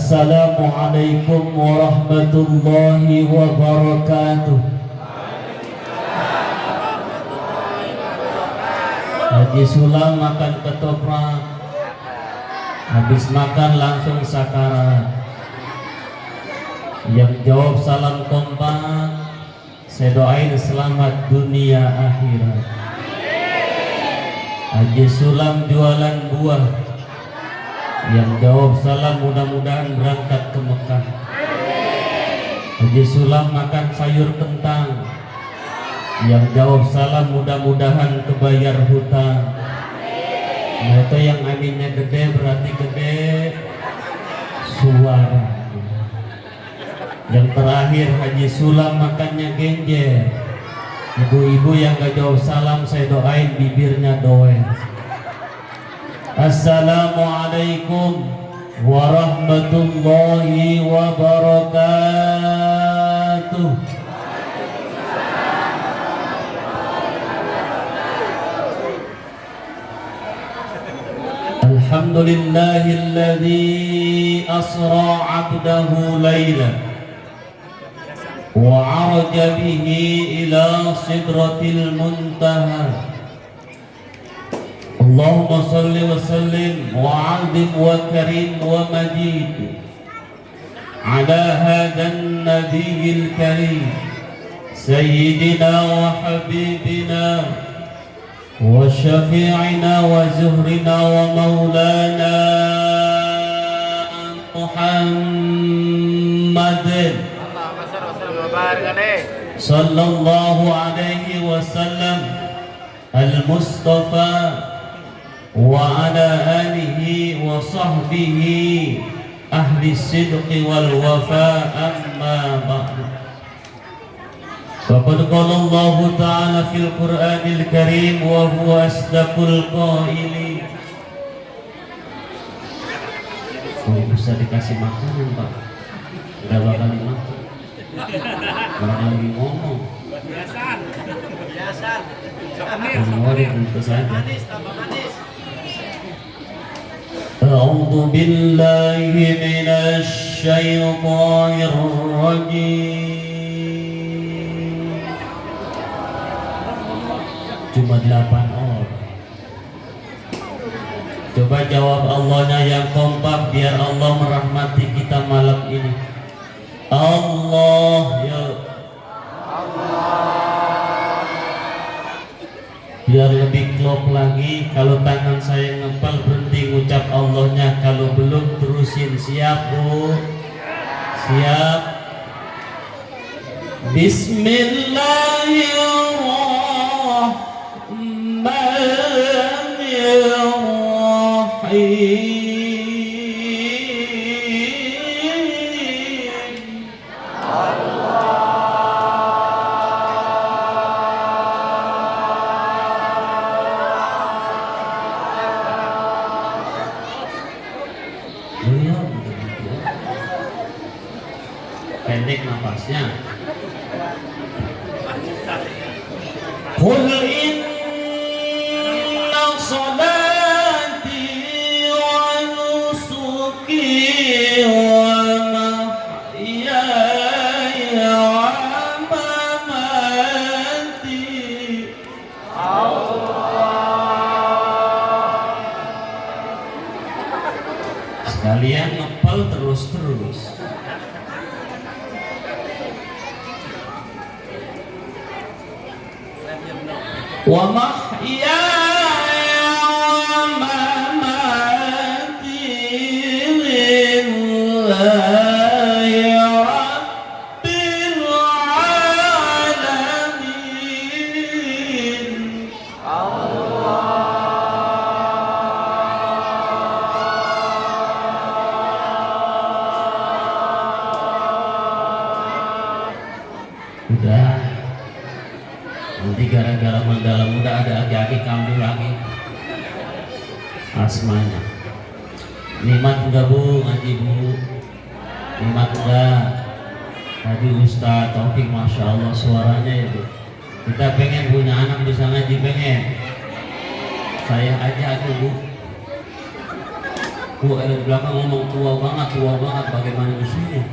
Assalamualaikum warahmatullahi wabarakatuh. Haji Sulam makan ketoprak, habis makan langsung sakarat. Yang jawab salam kompak, saya doain selamat dunia akhirat. Haji Sulam jualan buah, yang jawab salam mudah-mudahan berangkat ke Mekah. Haji Sulam makan sayur kentang, yang jawab salam mudah-mudahan kebayar hutang. Nah itu yang aminnya gede berarti gede suara. Yang terakhir Haji Sulam makannya genjer. Ibu-ibu yang gak jawab salam saya doain bibirnya doer. Assalamualaikum warahmatullahi wabarakatuh. Alhamdulillahilladzi asra 'abdahu laylan wa 'araja bihi ila sidratil muntaha. Allahumma salli wa sallim wa 'azim wa karim wa majid ala hadan nabiyil karim sayyidina wa habibina wa syafi'ina wa zuhrina wa maulana Muhammadin sallallahu alaihi wasallam al-Mustafa wa ala alihi wa sahbihi ahli sidqi wal wafa, amma ba'du. Faqad qala Allah ta'ala fil Qur'anil Karim wa huwa asdaqul qailin. Oh, bisa dikasih makanan Pak, nggak bakal dimakan, malah lagi ngomong biasa semua dibungkus aja. A'udzu billahi minasy syaithanir rajim. Cuma 8 orang. Coba jawab Allahnya yang kompak biar Allah merahmati kita malam ini. Allah ya biar lebih klop lagi. Kalau tangan saya ngepal berhenti ngucap Allahnya, kalau belum terusin. Siap Bu? Siap. Bismillahirrahmanirrahim. Pendek nafasnya. Qul inna salati wa nusuki wa mahyaya wa mamati sekalian ngepel terus-terus. Wa mahyaya wa mamati lillahi rabbil alamin. Udah, nanti gara-gara mendalam udah ada aki-aki kambuh lagi asmanya. Nikmat enggak Bu ngaji Bu? Nikmat enggak? Tadi Ustaz Taufik Masya Allah suaranya ya Bu. Kita pengen punya anak bisa ngaji, pengen. Saya aja aku Bu. Gua ada di belakang ngomong tua banget, bagaimana mestinya?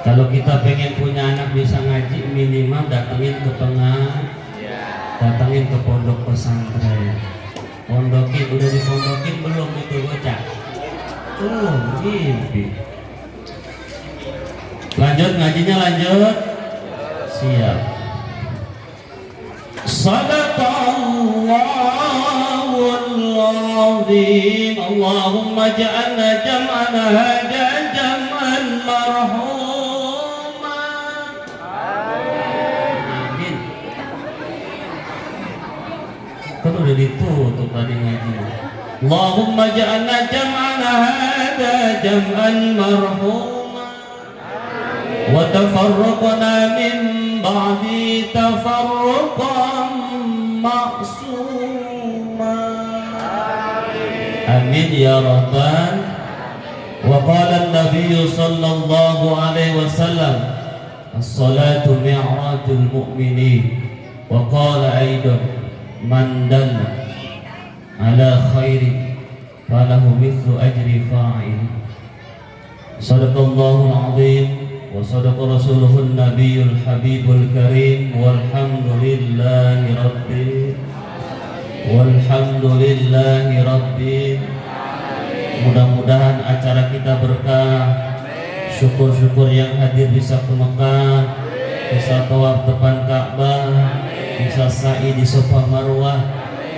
Kalau kita pengen punya anak bisa ngaji, minimal datangin ke pondok pesantren. Pondokin, udah dipondokin belum itu bocah? Mimpi. Lanjut ngajinya, lanjut. Siap. Sadaqallahul azim. Allahumma ja'alna jam'ana hada jam'an marhuma. Amin. Kan udah ditutup tadi ngaji. Allahumma ja'alna jam'ana hada jam'an marhuma wa tafarraqna min ba'di tafarruqan ma'suma. Amin ya rabbal. Wa qala an-nabiy sallallahu alaihi wasallam as-salatu mi'rajul mu'minin wa qala aidan man dalla ala khairi falahu mithlu ajri fa'il. Sadaqallahul azim wa sadaqa rasuluhun nabiyul habibul karim walhamdulillahi rabbil. Mudah-mudahan acara kita berkah. Syukur-syukur yang hadir bisa ke Mekah, bisa tawaf depan Ka'bah, bisa sa'i di Safa Marwah,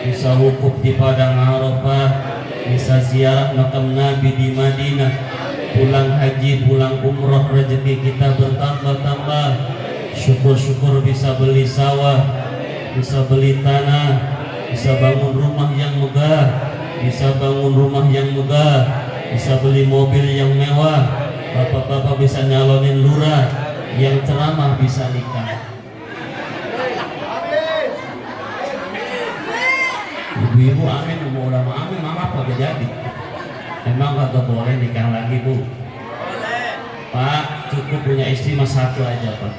bisa wukuf di Padang Arafah, bisa ziarah makam Nabi di Madinah, pulang haji, pulang umroh, rezeki kita bertambah-tambah. Syukur-syukur bisa beli sawah, bisa beli tanah, bisa bangun rumah yang megah, bisa beli mobil yang mewah. Bapak-bapak bisa nyalonin lurah, yang ceramah bisa nikah. Ibu-ibu amin, umur ulama amin, mama apa jadi? Emang kagak boleh nikah lagi bu? Pak, cukup punya istri mas satu aja pak.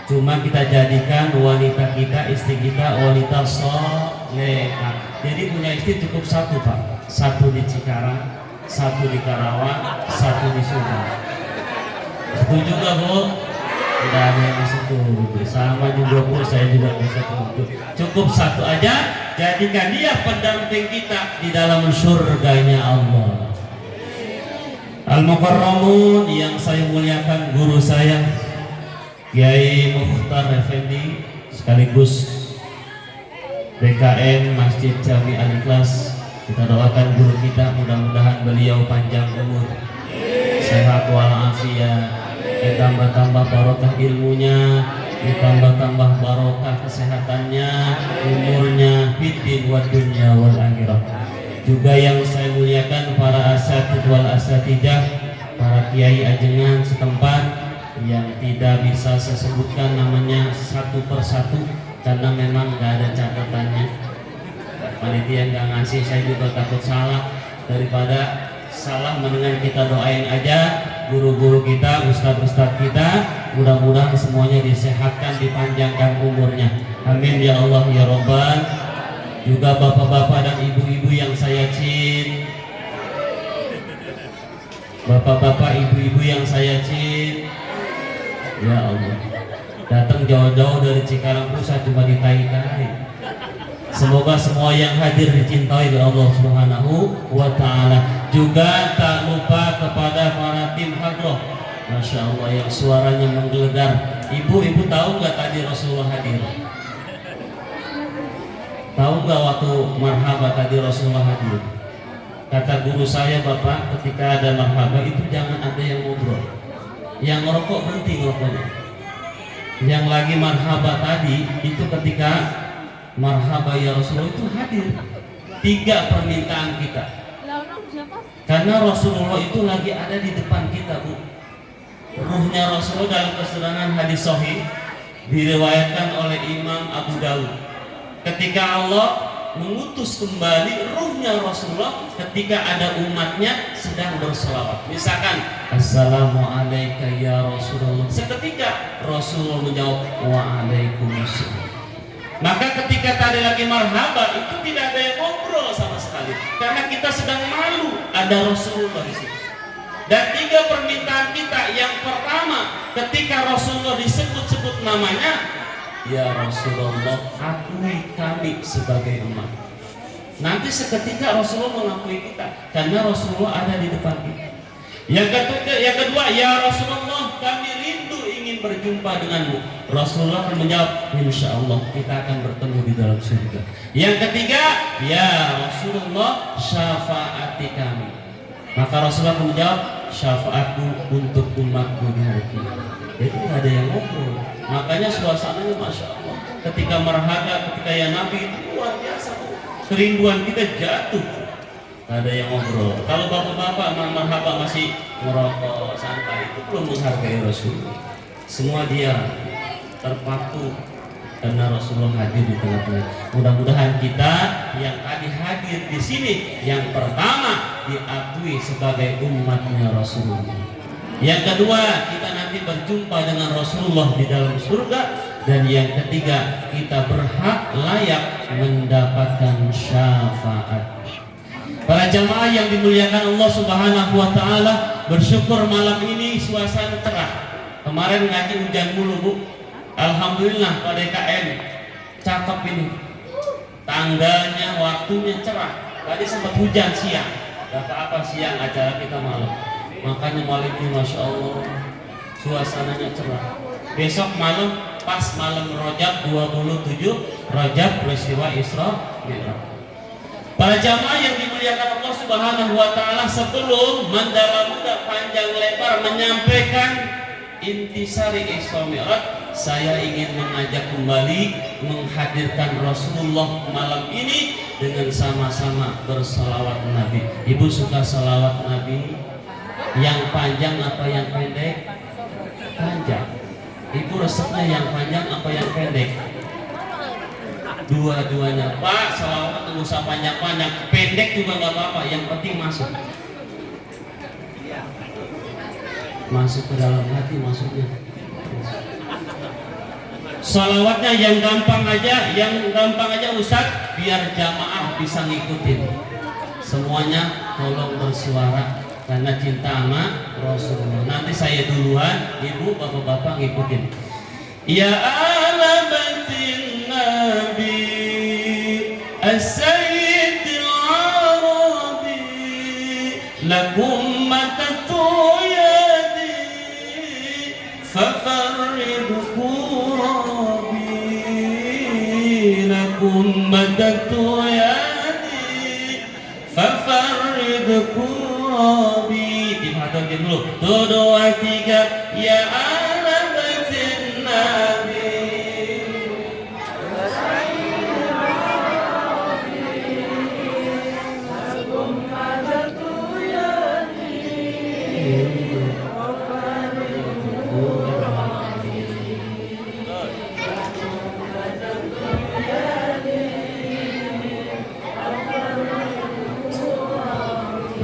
Cuma kita jadikan wanita kita, istri kita wanita solehah. Jadi punya istri cukup satu pak. Satu di Cikarang, satu di Karawang, satu di Subang. Setuju gak bu? Tidak ada yang setuju. Sama juga bu, saya juga bisa setuju. Cukup satu aja. Jadikan dia pendamping kita di dalam surganya Allah. Al-Mukarramun yang saya muliakan, guru saya Kiai Mukhtar Effendi sekaligus DKM Masjid Jami Al-Ikhlas. Kita doakan guru kita, mudah-mudahan beliau panjang umur, sehat walafiat, ditambah-tambah barokah ilmunya, ditambah-tambah barokah kesehatannya, umurnya, fiddin wa dunya wal akhirah. Juga yang saya muliakan para asatidz wal asatidah, para kiai ajengan setempat yang tidak bisa saya sebutkan namanya satu persatu karena memang nggak ada catatannya. Panitia nggak ngasih, saya juga takut salah. Daripada salah mendingan kita doain aja guru-guru kita, ustadz-ustadz kita, mudah-mudahan semuanya disehatkan, dipanjangkan umurnya. Amin ya Allah ya Rabbal. Juga bapak-bapak dan ibu-ibu yang saya cintai, bapak-bapak ibu-ibu yang saya cintai, ya Allah, datang jauh-jauh dari Cikarang Pusat cuma ditai-tai. Semoga semua yang hadir dicintai oleh Allah Subhanahu wa ta'ala. Juga tak lupa kepada para tim hadroh, Masya Allah, yang suaranya menggelegar. Ibu-ibu tahu nggak tadi Rasulullah hadir? Tahu nggak waktu marhaba tadi Rasulullah hadir? Kata guru saya, Bapak, ketika ada marhaba itu jangan ada yang ngobrol. Yang ngerokok berhenti ngerokoknya. Yang lagi marhaba tadi itu ketika marhaba ya Rasulullah itu hadir. 3 permintaan kita. Karena Rasulullah itu lagi ada di depan kita, Bu. Ruhnya Rasulullah dalam keserangan hadis sahih diriwayatkan oleh Imam Abu Dawud. Ketika Allah mengutus kembali ruhnya Rasulullah ketika ada umatnya sedang berselawat. Misalkan Assalamualaikum ya Rasulullah. Seketika Rasulullah menjawab Waalaikumsalam. Maka ketika tadi lagi marhaba itu tidak ada yang ngobrol sama sekali karena kita sedang malu ada Rasulullah di situ. Dan 3 permintaan kita, yang pertama ketika Rasulullah disebut-sebut namanya, ya Rasulullah akui kami sebagai umat. Nanti seketika Rasulullah mengakui kita karena Rasulullah ada di depan kita. Yang kedua, ya Rasulullah kami rindu ingin berjumpa denganmu. Rasulullah akan menjawab, insya Allah kita akan bertemu di dalam surga. Yang ketiga, ya Rasulullah syafaati kami. Maka Rasulullah akan menjawab, syafaatku untuk umatku di hari kiamat. Jadi tidak ada yang ngobrol. Makanya suasananya Masya Allah ketika marhaga, ketika ya Nabi itu luar biasa. Kerinduan kita jatuh. Tidak ada yang ngobrol. Kalau bapak-bapak marhaba masih merokok santai, itu belum menghargai Rasulullah. Semua dia terpaku karena Rasulullah hadir di tengah-tengah. Mudah-mudahan kita yang tadi hadir di sini, yang pertama diakui sebagai umatnya Rasulullah. Yang kedua, kita nanti berjumpa dengan Rasulullah di dalam surga. Dan yang ketiga, kita berhak layak mendapatkan syafaat. Para jamaah yang dimuliakan Allah Subhanahu wa taala, bersyukur malam ini suasana cerah. Kemarin ngaji hujan mulu, Bu. Alhamdulillah pada DKM cakep ini. Tanggalnya, waktunya cerah. Tadi sempat hujan siang. Gak apa-apa siang acara kita malam. Makanya malam ini Masya Allah suasananya cerah. Besok malam pas malam Rajab 27 Rajab peristiwa Isra Mi'raj. Para jamaah yang dimuliakan Allah Subhanahu wa taala, sebelum mendalam panjang lebar menyampaikan intisari Isra Mi'raj, saya ingin mengajak kembali menghadirkan Rasulullah malam ini dengan sama-sama bersalawat Nabi. Ibu suka salawat Nabi yang panjang apa yang pendek? Panjang. Ibu resepnya yang panjang apa yang pendek? Dua-duanya. Pak, salawat nggak usah panjang-panjang, pendek juga nggak apa-apa, yang penting masuk. Masuk ke dalam hati maksudnya. Salawatnya yang gampang aja Ustaz, biar jamaah bisa ngikutin. Semuanya tolong bersuara karena cinta sama Rasulullah. Nanti saya duluan, ibu bapak-bapak ngikutin. Ya ala baitin Nabi as-sayyidil arabi lakum matatu yadi fafarrid qurabi lakum matatu yadi fafarrid qurabi. Dihadirkan dulu. 2, 3 ya ala baitin Nabi.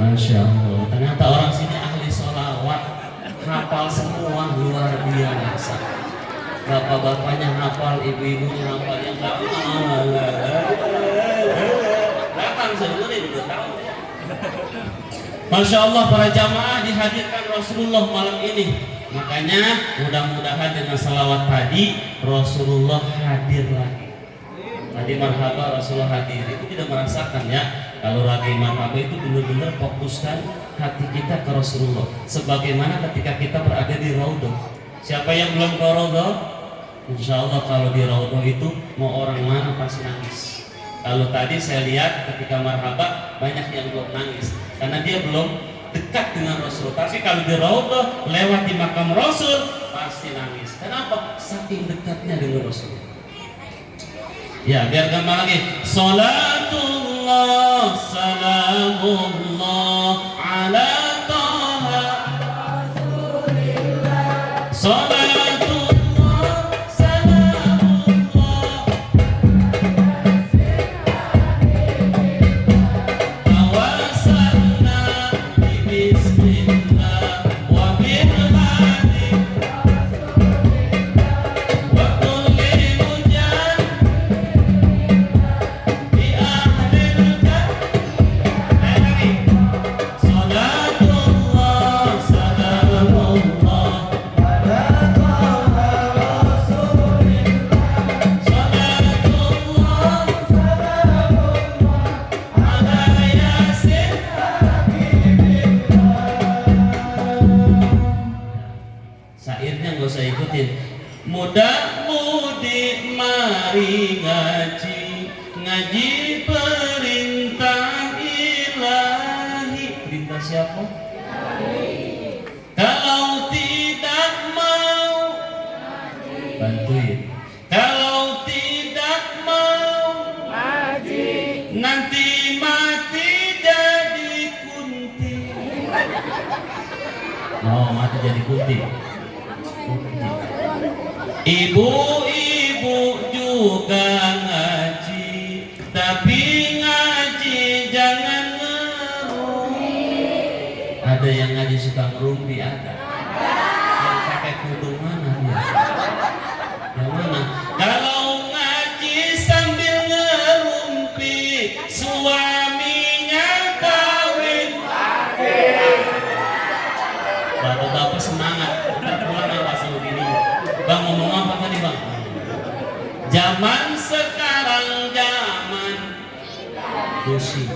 Masya Allah, ternyata orang sini ahli sholawat, hafal semua, luar biasa. Bapak-bapaknya hafal, ibu-ibunya hafal, yang datang sebenarnya juga tahu. Masya Allah, para jamaah dihadirkan Rasulullah malam ini. Makanya mudah-mudahan dengan salawat tadi Rasulullah hadir lagi. Tadi marhaba Rasulullah hadir, itu tidak merasakan ya. Kalau lagi marhaba itu benar-benar fokuskan hati kita ke Rasulullah. Sebagaimana ketika kita berada di Raudhah. Siapa yang belum ke Raudhah? Insya Allah kalau di Raudhah itu mau orang mana pasti nangis. Kalau tadi saya lihat ketika marhaba banyak yang belum nangis karena dia belum dekat dengan Rasul. Tapi kalau di Raudhah lewat di makam Rasul pasti nangis. Kenapa? Saking dekatnya dengan Rasul. Ya, biar gampang lagi. Salatullah salamullah ala taha Rasulillah. Salatullah salamullah tawasalna bi bismillah wa bil hadi wa kulli mujan ngaji perintah ilahi. Perintah siapa? Kalau tidak mau bantuin. Kalau tidak mau nanti mati jadi kunti. Oh, mati jadi kunti. Ibu-ibu juga ngaji, tapi ngaji jangan ngerumpi. Ada yang ngaji suka ngerumpi, ada. Yang pakai kudung mana dia? Yang mana? Kalau ngaji sambil ngerumpi, suaminya kawin. Bapak-bapak semangat, udah pulang apa sama bini? Bang ngomong apa tadi bang? Zaman sekarang zaman pusing.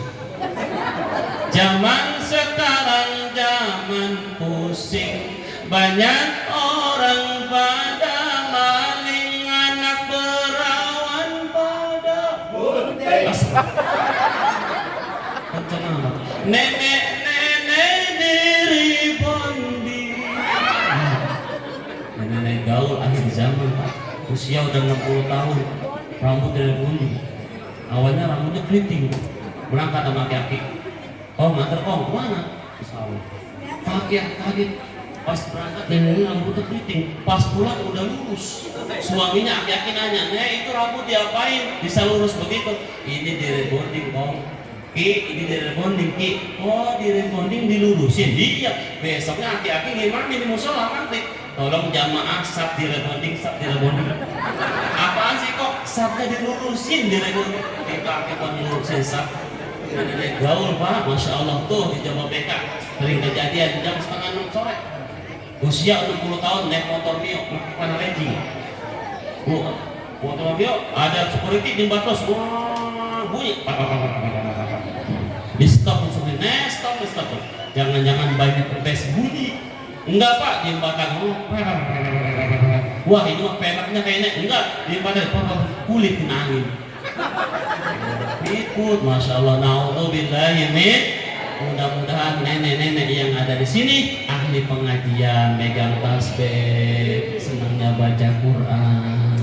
Zaman sekarang zaman pusing. Banyak orang pada maling, anak perawan pada bunting. Nenek-nenek diri bonding. Nenek gaul akhir zaman Pak. Usia udah 60 tahun, rambut dari bunding. Awalnya rambutnya keriting, berangkat sama aki-aki. Oh nganter kong, mana? Sawah. Kaget, kaget. Pas berangkat ini rambutnya keriting, pas pulang udah lurus. Suaminya aki-aki nanya, itu rambut diapain? Bisa lurus begitu? Ini di rebonding kong. Ki, ini di rebonding Ki. Oh di rebonding dilurusin? Iya. Besoknya aki-aki gimana di musola nanti? Tolong jamaah sab di rebonding, sab di rebonding. Apaan sih kok sabnya dilurusin di rebonding? Kita akibat dilurusin sab. Nenek gaul Pak, Masya Allah tuh di Jawa BK sering kejadian jam 5:30 sore. Usia 60 tahun naik motor Mio, melakukan raging. Motor Mio ada security di batas, wah bunyi. Di stop langsung, stop. Jangan-jangan banyak kempes bunyi. Enggak Pak, di jembatan. Wah ini mah peleknya kayaknya enggak, di jembatan kulit kena angin. Ikut, Masya Allah, na'udzubillahi min. Mudah-mudahan nenek-nenek yang ada di sini ahli pengajian, megang tasbih, senangnya baca Quran.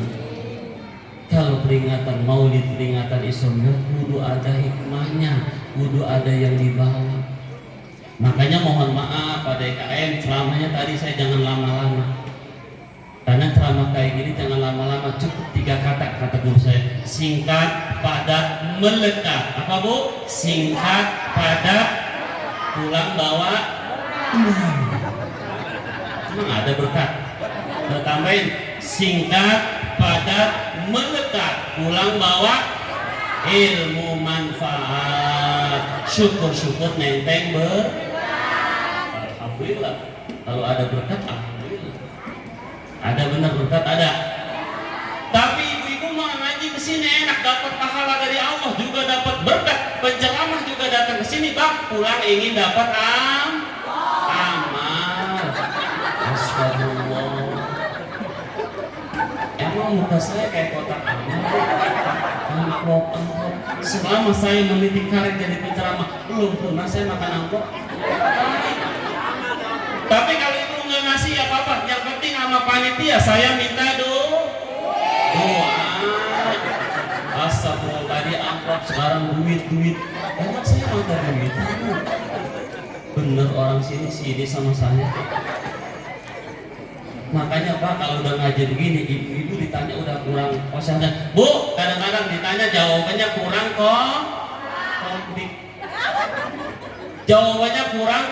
Kalau peringatan Maulid, peringatan Isra, kudu ada hikmahnya, kudu ada yang dibawa. Makanya mohon maaf pada DKM, ceramahnya tadi saya jangan lama-lama. Karena ceramah kayak gini jangan lama-lama, cukup 3 kata guru saya. Singkat, padat, melekat. Apa Bu? Singkat, padat, pulang bawa. Emang ada berkat? Kita tambahin singkat, padat, melekat, pulang bawa ilmu manfaat. Syukur-syukur nenteng alhamdulillah. Kalau ada berkat, alhamdulillah. Ada benar berkat, ada. Tapi ibu-ibu mau ngaji ke sini enak, dapat pahala dari Allah, juga dapat berkat. Penceramah juga datang ke sini, Bang, pulang ingin dapat amal. Astagfirullah. Emang muka saya kayak kotak amal. Amplop. Selama saya meniti karir jadi penceramah, belum pernah saya makan amplop. Tapi kalau ibu nggak ngasih ya apa-apa, yang penting sama panitia saya minta doa. Astagfirullah, tadi amplop, sekarang duit. Emang saya minta duit? Bener orang sini sama saya. Makanya Pak, kalau udah ngaji begini, ibu-ibu ditanya udah kurang kosannya. Bu, kadang-kadang ditanya jawabannya kurang komplit. Jawabannya kurang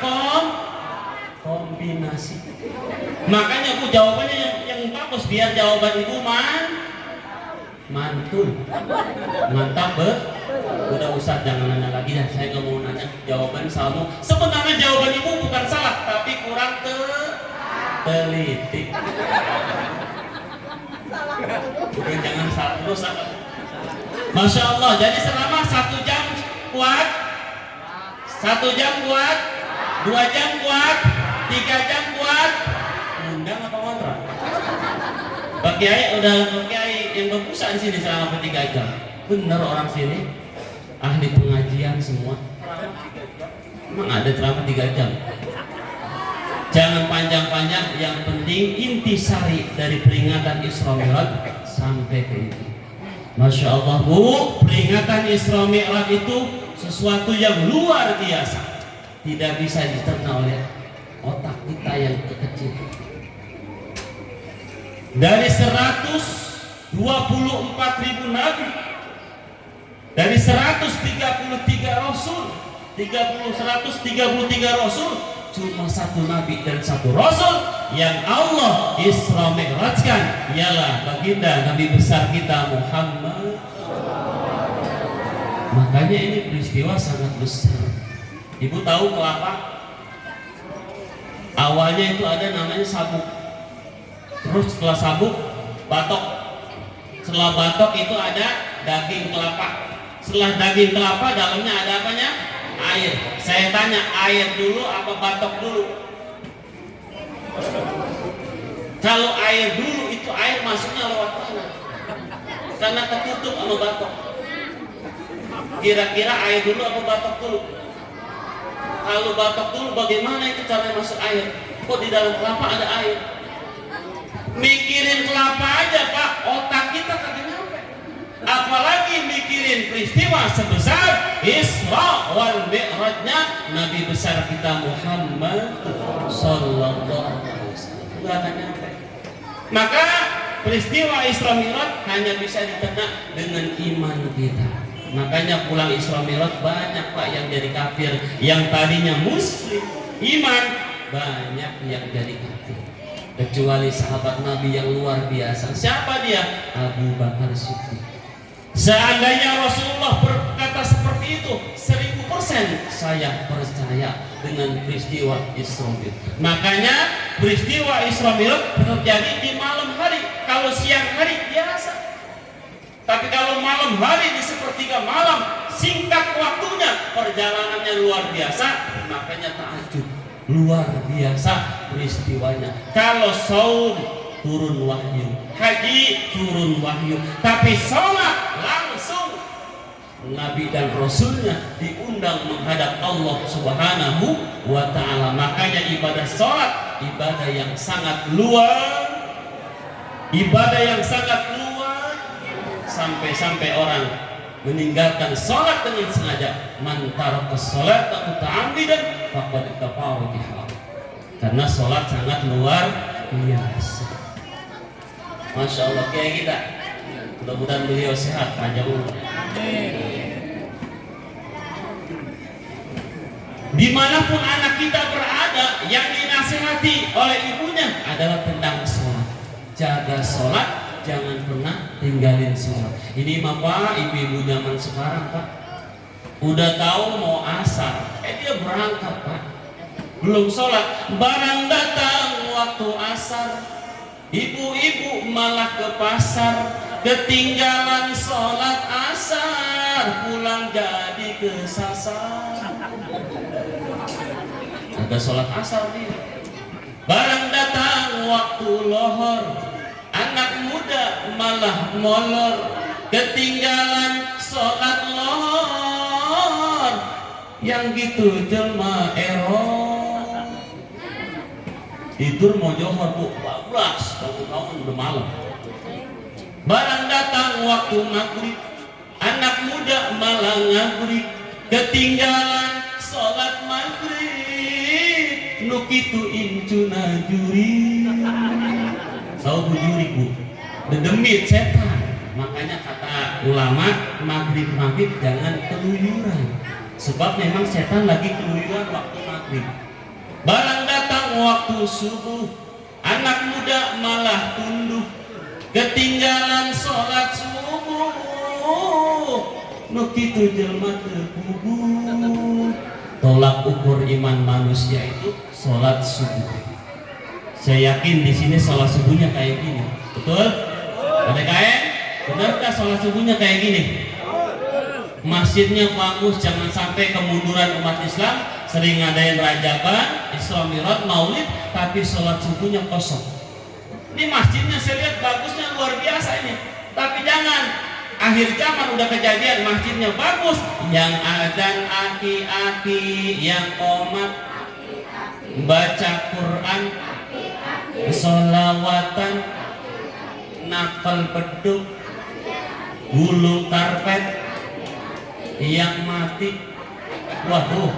kombinasi. Makanya Bu, jawabannya yang bagus biar jawaban ibu mantul. Mantap udah Ustaz jangan nanya lagi ya, saya nggak mau nanya. Jawaban sama. Sebenarnya jawaban ibu bukan salah, tapi kurang teliti. Bukan jangan salah terus. Masya Allah. Jadi selama 1 jam kuat, 1 jam kuat, 2 jam kuat, 3 jam kuat. Undang apa kontrak? Pak Kiai udah Pak Kiai yang berpusat di sini selama 3 jam. Bener orang sini ahli pengajian semua. Emang ada ceramah 3 jam? Jangan panjang-panjang, yang penting intisari dari peringatan Isra Mi'raj sampai ke itu. Masya Allah Bu, peringatan Isra Mi'raj itu sesuatu yang luar biasa, tidak bisa dicerna oleh otak kita yang kecil. Dari 124.000 nabi, dari 133 rasul, 133 rasul, cuma 1 nabi dan 1 rasul yang Allah Isra Mi'rajkan ialah baginda Nabi besar kita Muhammad. Makanya ini peristiwa sangat besar. Ibu tahu kelapa? Awalnya itu ada namanya sabuk. Terus setelah sabuk, batok. Setelah batok itu ada daging kelapa. Setelah daging kelapa dalamnya ada apanya? Air. Saya tanya, air dulu apa batok dulu? Kalau air dulu itu air masuknya lewat mana? Karena tertutup sama batok. Kira-kira air dulu apa batok dulu? Kalau batok dulu bagaimana itu cara masuk air? Kok di dalam kelapa ada air? Mikirin kelapa aja Pak, otak kita kagak nyampe. Apalagi mikirin peristiwa sebesar Isra wal Mi'rajnya Nabi besar kita Muhammad sallallahu alaihi wasallam. Enggak akan nyampe. Maka peristiwa Isra Mi'raj hanya bisa dicerna dengan iman kita. Makanya pulang Isra Mi'raj banyak Pak yang jadi kafir, yang tadinya muslim iman banyak yang jadi kafir. Kecuali sahabat Nabi yang luar biasa. Siapa dia? Abu Bakar Siddiq. Seandainya Rasulullah berkata seperti itu, 1000% saya percaya dengan peristiwa Isra Mi'raj. Makanya peristiwa Isra Mi'raj terjadi di malam hari. Kalau siang hari biasa. Tapi kalau malam hari di sepertiga malam, singkat waktunya, perjalanannya luar biasa. Makanya ta'ajub, luar biasa peristiwanya. Kalau saum turun wahyu, haji turun wahyu, tapi sholat langsung Nabi dan Rasulnya diundang menghadap Allah Subhanahu wa ta'ala. Makanya ibadah sholat ibadah yang sangat luar, ibadah yang sangat luar. Sampai-sampai orang meninggalkan sholat dengan sengaja. Man taraka sholat muta'ammidan faqad kafara biha. Karena sholat sangat luar biasa. Masya Allah kayak kita. Mudah-mudahan beliau sehat panjang umur. Dimanapun anak kita berada, yang dinasihati oleh ibunya adalah tentang sholat. Jaga sholat, jangan pernah tinggalin sholat. Ini Bapak, ibu-ibu zaman sekarang Pak, udah tahu mau asar, dia berangkat Pak, belum sholat, barang datang waktu asar, ibu-ibu malah ke pasar, ketinggalan sholat asar, pulang jadi kesasar. Ada sholat asar dia. Barang datang waktu lohor, anak muda malah molor, ketinggalan sholat lohor, yang gitu jelma error. Tidur mau johor Bu, 12 tahun udah malam. Barang datang waktu maghrib, anak muda malah ngaghrib, ketinggalan sholat maghrib, nukitu incuna juri. Tahu bujuri Bu? Dedemit setan. Makanya kata ulama, maghrib jangan keluyuran. Sebab memang setan lagi keluyuran waktu maghrib. Barang datang waktu subuh, anak muda malah tunduh, ketinggalan sholat subuh, nukitu jelma terkubuh. Tolak ukur iman manusia itu sholat subuh. Saya yakin di sini sholat subuhnya kayak gini, betul? Ada kayak? Benarkah sholat subuhnya kayak gini? Masjidnya bagus, jangan sampai kemunduran umat Islam. Sering ngadain rajaban, Isra Mi'raj, Maulid, tapi sholat subuhnya kosong. Ini masjidnya saya lihat bagusnya luar biasa ini, tapi jangan akhir zaman udah kejadian masjidnya bagus, yang adzan aki-aki, yang qomat baca Quran, sholawatan, nakal beduk, gulung karpet, yang mati. Waduh,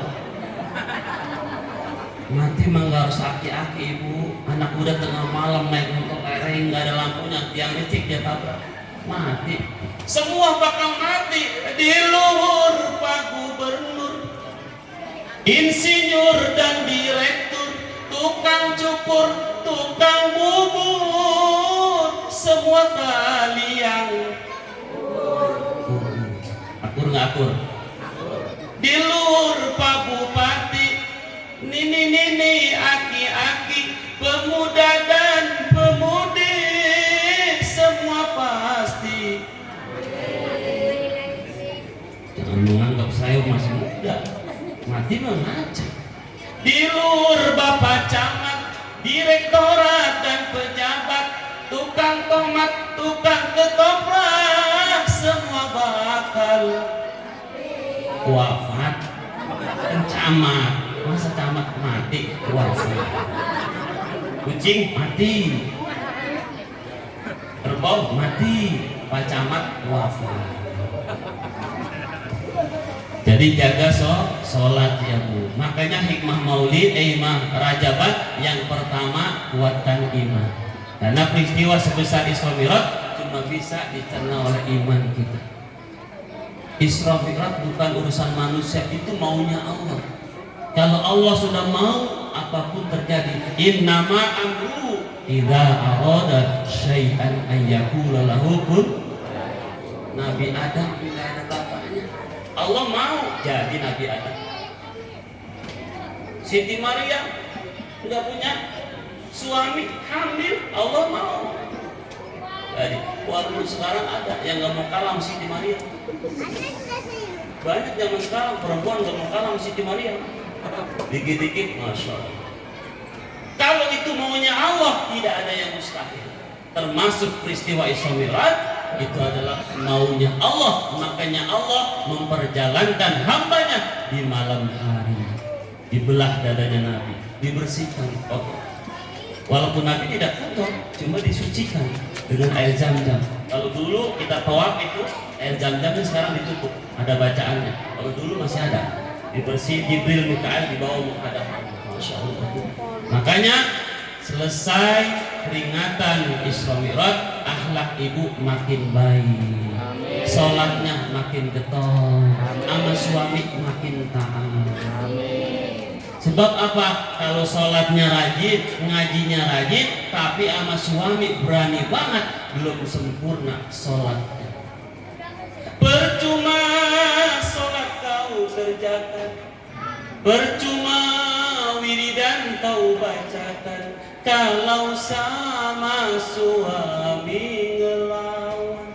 mati mah nggak harus aki-aki ibu. Anak muda tengah malam naik motor lereng, nggak ada lampunya, tiang listrik dia tabrak, mati. Semua bakal mati. Di luhur Pak Gubernur, insinyur dan direktur, tukang cukur, tukang bubur, semua kalian akur nggak akur. Di luhur Pak Bupati, nini aki-aki, pemuda dan pemudi, semua pasti. Jangan menganggap saya masih muda, mati mengaca. Di luhur Bapak Camat, direktorat dan pejabat, tukang tomat, tukang ketoprak, semua bakal wafat. Camat, masa camat mati wafat? Kucing mati, kerbau mati, Pak Camat wafat. Jadi jaga sholat ya Bu. Makanya hikmah maulid, hikmah rajabat, yang pertama kuatkan iman. Karena peristiwa sebesar Isra Mi'raj cuma bisa dicerna oleh iman kita. Isra Mi'raj bukan urusan manusia, itu maunya Allah. Kalau Allah sudah mau, apapun terjadi. Innama amru idza arada syai'an an yaqula lahu kun. Nabi Adam bila ada bapaknya, Allah mau jadi Nabi Adam. Siti Maryam nggak punya suami, hamil, Allah mau. Jadi walaupun sekarang ada yang nggak mau kalah sama Siti Maryam. Banyak zaman sekarang perempuan nggak mau kalah sama Siti Maryam. Dikit-dikit, masya Allah. Kalau itu maunya Allah, tidak ada yang mustahil. Termasuk peristiwa Isra Mi'raj, itu adalah maunya Allah. Makanya Allah memperjalankan hambanya di malam hari, dibelah dadanya Nabi, dibersihkan kotor. Walaupun Nabi tidak kotor, cuma disucikan dengan air Zam-Zam. Kalau dulu kita tawaf itu air Zam-Zam, sekarang ditutup, ada bacaannya. Kalau dulu masih ada, dibersih Jibril Mikail dibawa menghadap. Masya Allah. Makanya selesai peringatan Isra Mi'raj, akhlak ibu makin baik, sholatnya makin getol, sama suami makin taat. Sebab apa? Kalau sholatnya rajin, ngajinya rajin, tapi sama suami berani banget, belum sempurna sholatnya. Percuma sholat kau kerjakan, percuma wiridan kau bacakan, kalau sama suami ngelawan,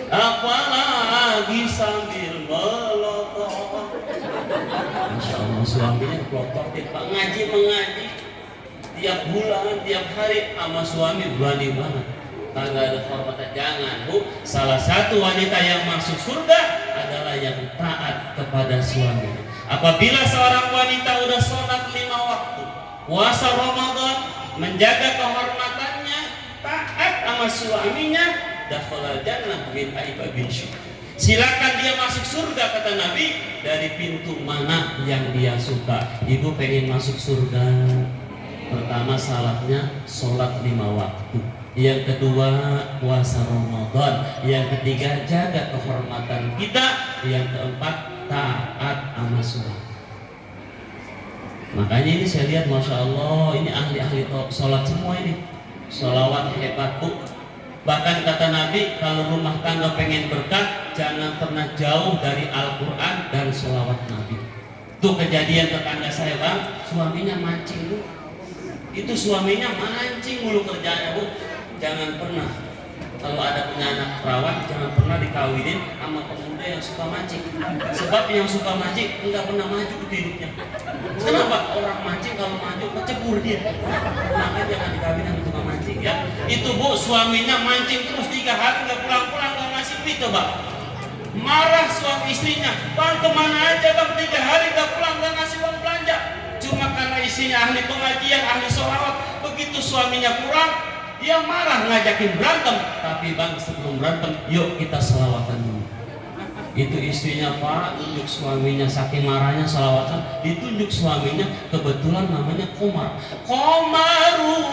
apalagi sambil melotot. Masya Allah, suaminya pelotot, Pak ngaji mengaji tiap bulan, tiap hari, sama suami berani banget. Kagak ada hormat. Jangan Bu, salah satu wanita yang masuk surga adalah yang taat kepada suaminya. Apabila seorang wanita udah sholat 5 waktu, puasa Ramadan, menjaga kehormatannya, taat sama suaminya, dakhala jannah min aibabin syukur. Silakan dia masuk surga, kata Nabi, dari pintu mana yang dia suka. Ibu pengen masuk surga, pertama salatnya sholat 5 waktu, yang kedua puasa Ramadan, yang ketiga jaga kehormatan kita, yang keempat taat sama suami. Makanya ini saya lihat, masya Allah, ini ahli-ahli sholat semua ini, sholawat hebat Bu. Bahkan kata Nabi, kalau rumah tangga pengen berkah, jangan pernah jauh dari Al-Quran dan sholawat Nabi. Itu kejadian tetangga saya Bang, suaminya mancing Bu. Itu suaminya mancing mulu kerjanya Bu. Jangan pernah, kalau ada punya anak perawan, jangan pernah dikawinin sama pemuda yang suka mancing. Sebab yang suka mancing enggak pernah maju hidupnya. Kenapa? Orang mancing kalau maju kecebur dia. Makanya jangan dikawinin sama tukang mancing ya. Itu Bu, suaminya mancing terus 3 hari nggak pulang-pulang, nggak ngasih Tapi coba marah suami istrinya, bang kemana aja bang, 3 hari gak pulang, gak ngasih uang belanja. Cuma karena istrinya ahli pengajian, ahli sholawat. Begitu suaminya pulang, dia marah ngajakin berantem. Tapi bang sebelum berantem, yuk kita sholawatan dulu. Itu istrinya Pak, tunjuk suaminya, saking marahnya sholawatan, ditunjuk suaminya, kebetulan namanya Komar. Komarun,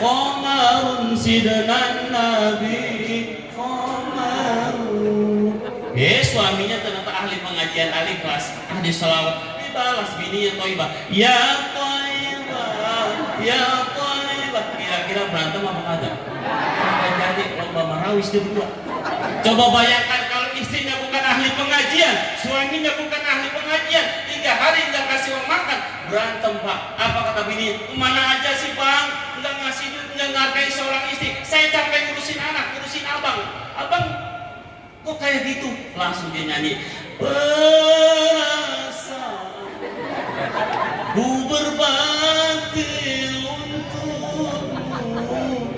Komarun sidnan Nabi Komarun. Suaminya ternyata ahli pengajian, ahli kelas, ahli sholawat. Dibalas bininya Toibah, ya Toibah, ya Toibah. Kira-kira berantem apa kagak? Kagak jadi, lomba marawis berdua. Coba bayangkan kalau istrinya bukan ahli pengajian, suaminya bukan ahli pengajian, 3 hari nggak kasih uang makan, berantem Pak. Apa kata bini? Kemana aja sih bang? Nggak ngasih duit, nggak ngargai seorang istri. Saya capek ngurusin anak, ngurusin abang. Abang kok kayak gitu? Langsung dia nyanyi. Perasaan ku berbakti untukmu,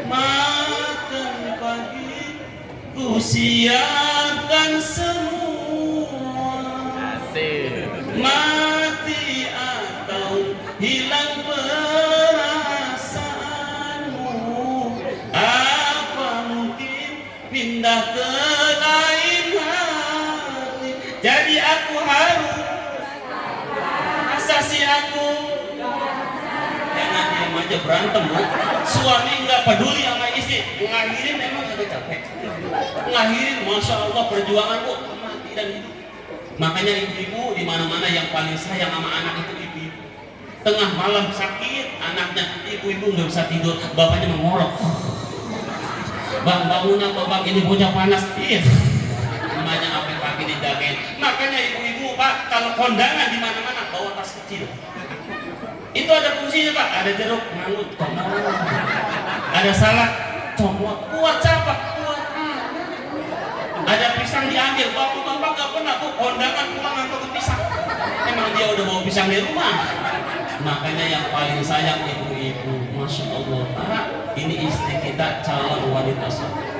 makan pagi ku siapkan semua, mati atau hilang perasaanmu, apa mungkin pindah ke lain hati. Jadi aku harus asasi aku. Jangan diam aja berantem bu. Suami nggak peduli sama istri, ngakhirin memang kagak capek. Ngakhirin, masya Allah perjuangan bu, mati dan hidup. Makanya ibu-ibu di mana-mana yang paling sayang sama anak itu ibu-ibu. Tengah malam sakit anaknya, ibu-ibu nggak bisa tidur, bapaknya mengorok. Bang bangun apa bang, ini bocah panas. Iya. Namanya apa yang pagi dijagain. Makanya ibu-ibu Pak, kalau kondangan di mana-mana bawa tas kecil. Itu ada fungsinya Pak, ada jeruk, mangut, comot. Ada salad, comot. Buat siapa? Buat anak. Ada pisang diambil, bapak nggak pernah bu kondangan pulang angkut pisang. Emang dia udah bawa pisang di rumah. Makanya yang paling sayang ibu-ibu, masya Allah Pak, ini istri kita calon wanita soleh.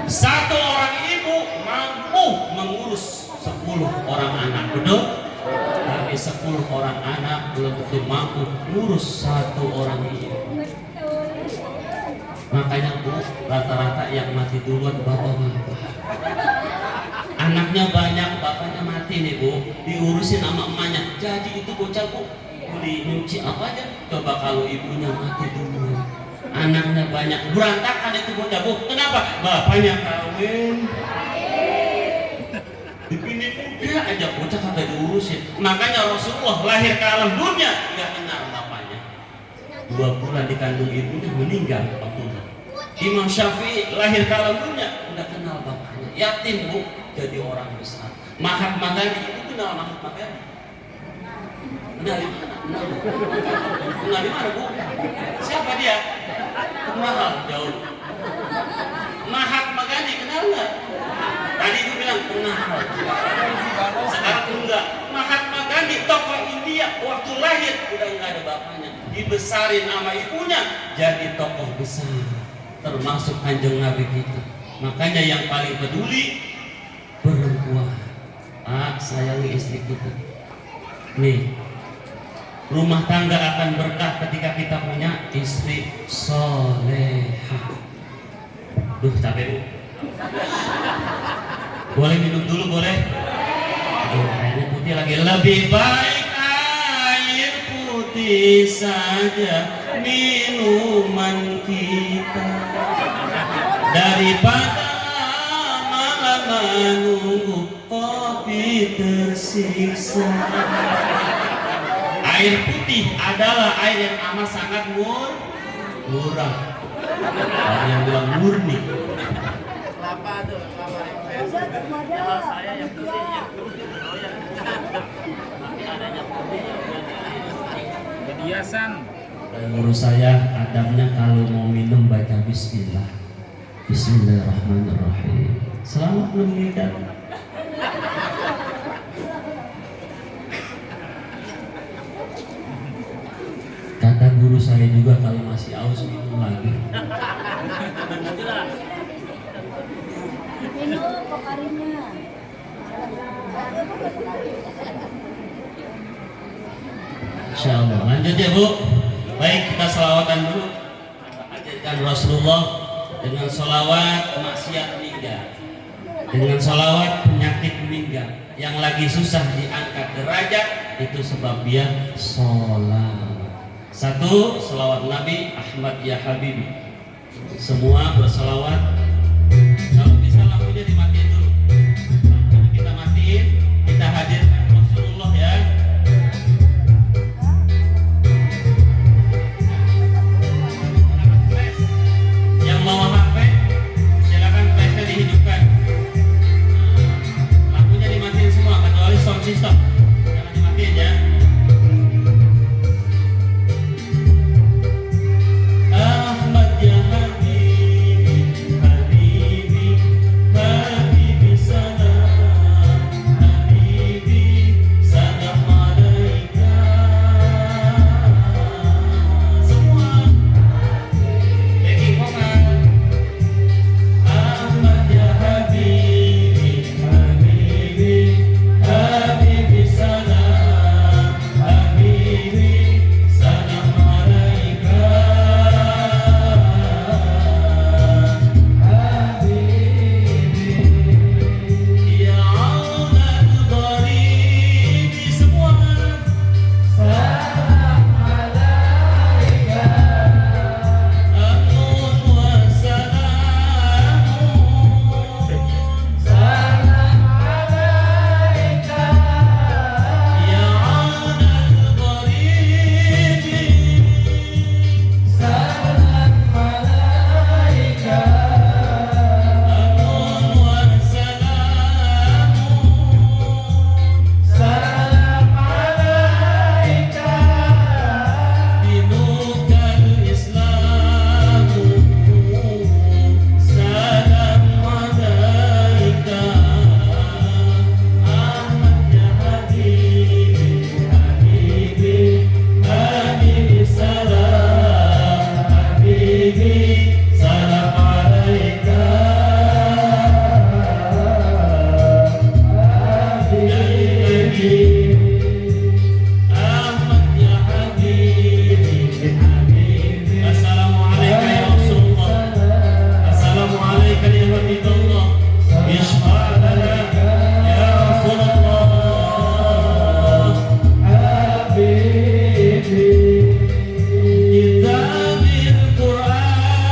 1 orang ibu mampu mengurus 10 orang anak, betul? Tapi 10 orang anak belum tentu mampu ngurus 1 orang ibu. Makanya bu, rata-rata yang mati duluan bapak-bapak. Anaknya banyak, bapaknya mati nih bu, diurusin sama emaknya. Jadi itu bocah bu, beli nyuci apa aja. Coba kalau ibunya mati duluan, anaknya banyak, berantakan itu bocah bu. Kenapa? Bapaknya kawin, dipilih muda aja bocah kagak diurusin. Makanya Rasulullah lahir ke alam dunia nggak kenal bapaknya. 2 bulan dikandung ibunya meninggal Abdullah. Imam Syafi'i lahir ke alam dunia nggak kenal bapaknya, yatim bu, jadi orang besar. Mahatma Gandhi, ibu kenal Mahatma Gandhi? Kenal di mana? Kenal di mana bu? Siapa dia? Kenal jauh. Mahatma Gandhi kenal nggak? Tadi itu bilang kenal. Sekarang enggak. Mahatma Gandhi tokoh India, waktu lahir udah nggak ada bapaknya, dibesarin sama ibunya jadi tokoh besar, termasuk kanjeng Nabi kita. Makanya yang paling peduli perempuan. Sayangi istri kita. Nih, rumah tangga akan berkah ketika kita punya istri solehah. Duh capek bu. Boleh minum dulu boleh? Aduh airnya putih lagi. Lebih baik air putih saja minuman kita daripada lama-lama nunggu kopi tersiksa. Air putih adalah air yang amat sangat murah. Ada yang bilang murni. Kelapa tuh, kelapa kalau saya yang putih, oh ya. Adanya putih kebiasaan. Menurut saya adabnya kalau mau minum baca bismillah. Bismillahirrahmanirrahim. Selamat meminum. Kata saya juga kalau masih aus minum lagi. Minum pokarinya. Insya Allah. Lanjut ya Bu. Baik, kita selawatan dulu. Hadirkan Rasulullah dengan sholawat maksiat meninggal, dengan sholawat penyakit meninggal. Yang lagi susah diangkat derajat itu sebab dia sholat. Satu, sholawat Nabi Ahmad ya Habibi. Semua bersolawat. Kalau bisa lampunya dimatiin dulu. Lampunya kita matiin, kita hadirkan Rasulullah ya. Yang mau HP, silakan flashnya dihidupkan. Lampunya dimatiin semua, kecuali sound system. Jangan dimatiin ya. Ahmad ya Habibi, Habibi, Habibi salam, Habibi salam alaika. Semua backing vokal. Ahmad ya Habibi, Habibi, Habibi salam, Habibi salam alaika. Ya aunal gharib, semua salam alaika. Amun wa salamun salam alaika. Ya aunal gharib salam alaika. Amun wa salamun salam alaika. Dinukal Islamu salam alaika. Ahmad ya Habibi, Habibi, Habibi salam, Habibi salam alaika. Habibi Ahmad ya Habibi, Habibi. Assalamualaikum ya Rasulullah. Assalamualaikum ya Habibullah. Ishfa' lana ya Rasulullah. Habibi. Kita bil Quran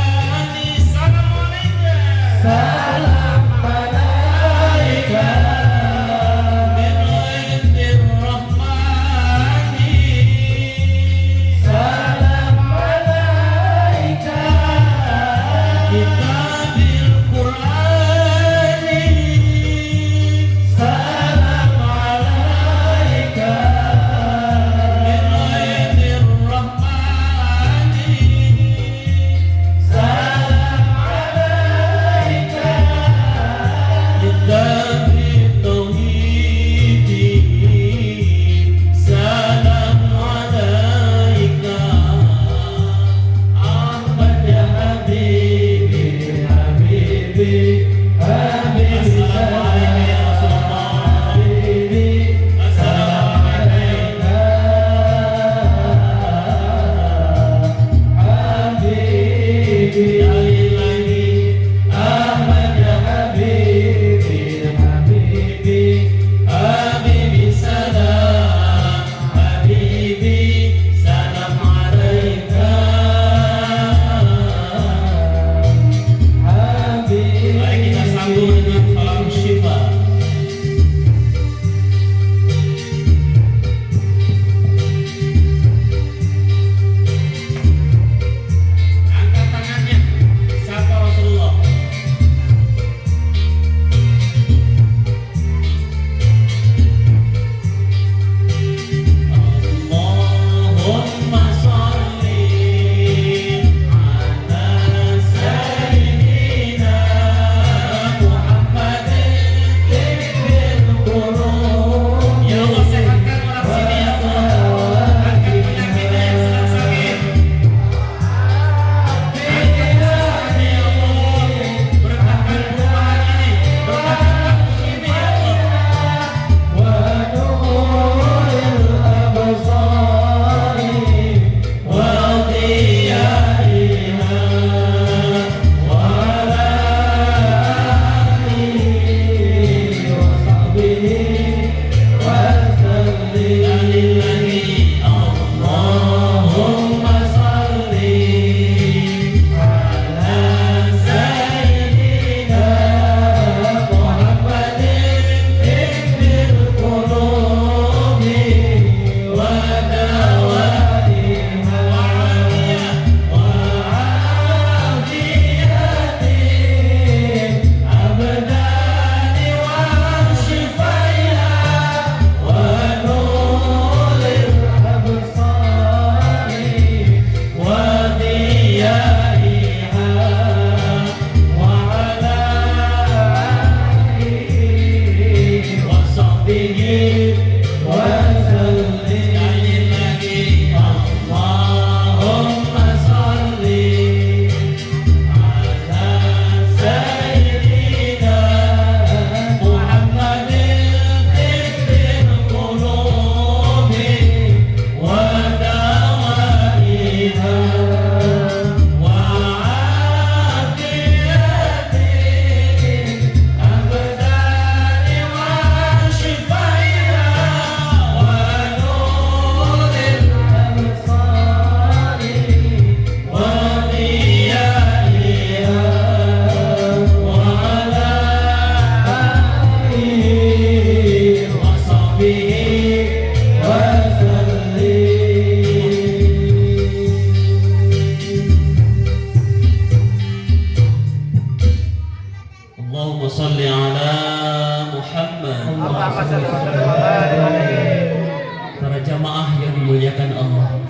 Para jamaah yang dimuliakan Allah,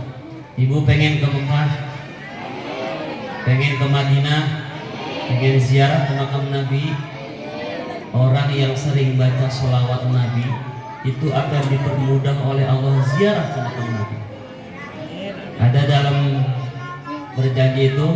ibu pengen ke Mekah, pengen ke Madinah, pengen ziarah ke makam Nabi. Orang yang sering baca sholawat Nabi itu akan dipermudah oleh Allah ziarah ke makam Nabi. Ada dalam berjanji itu,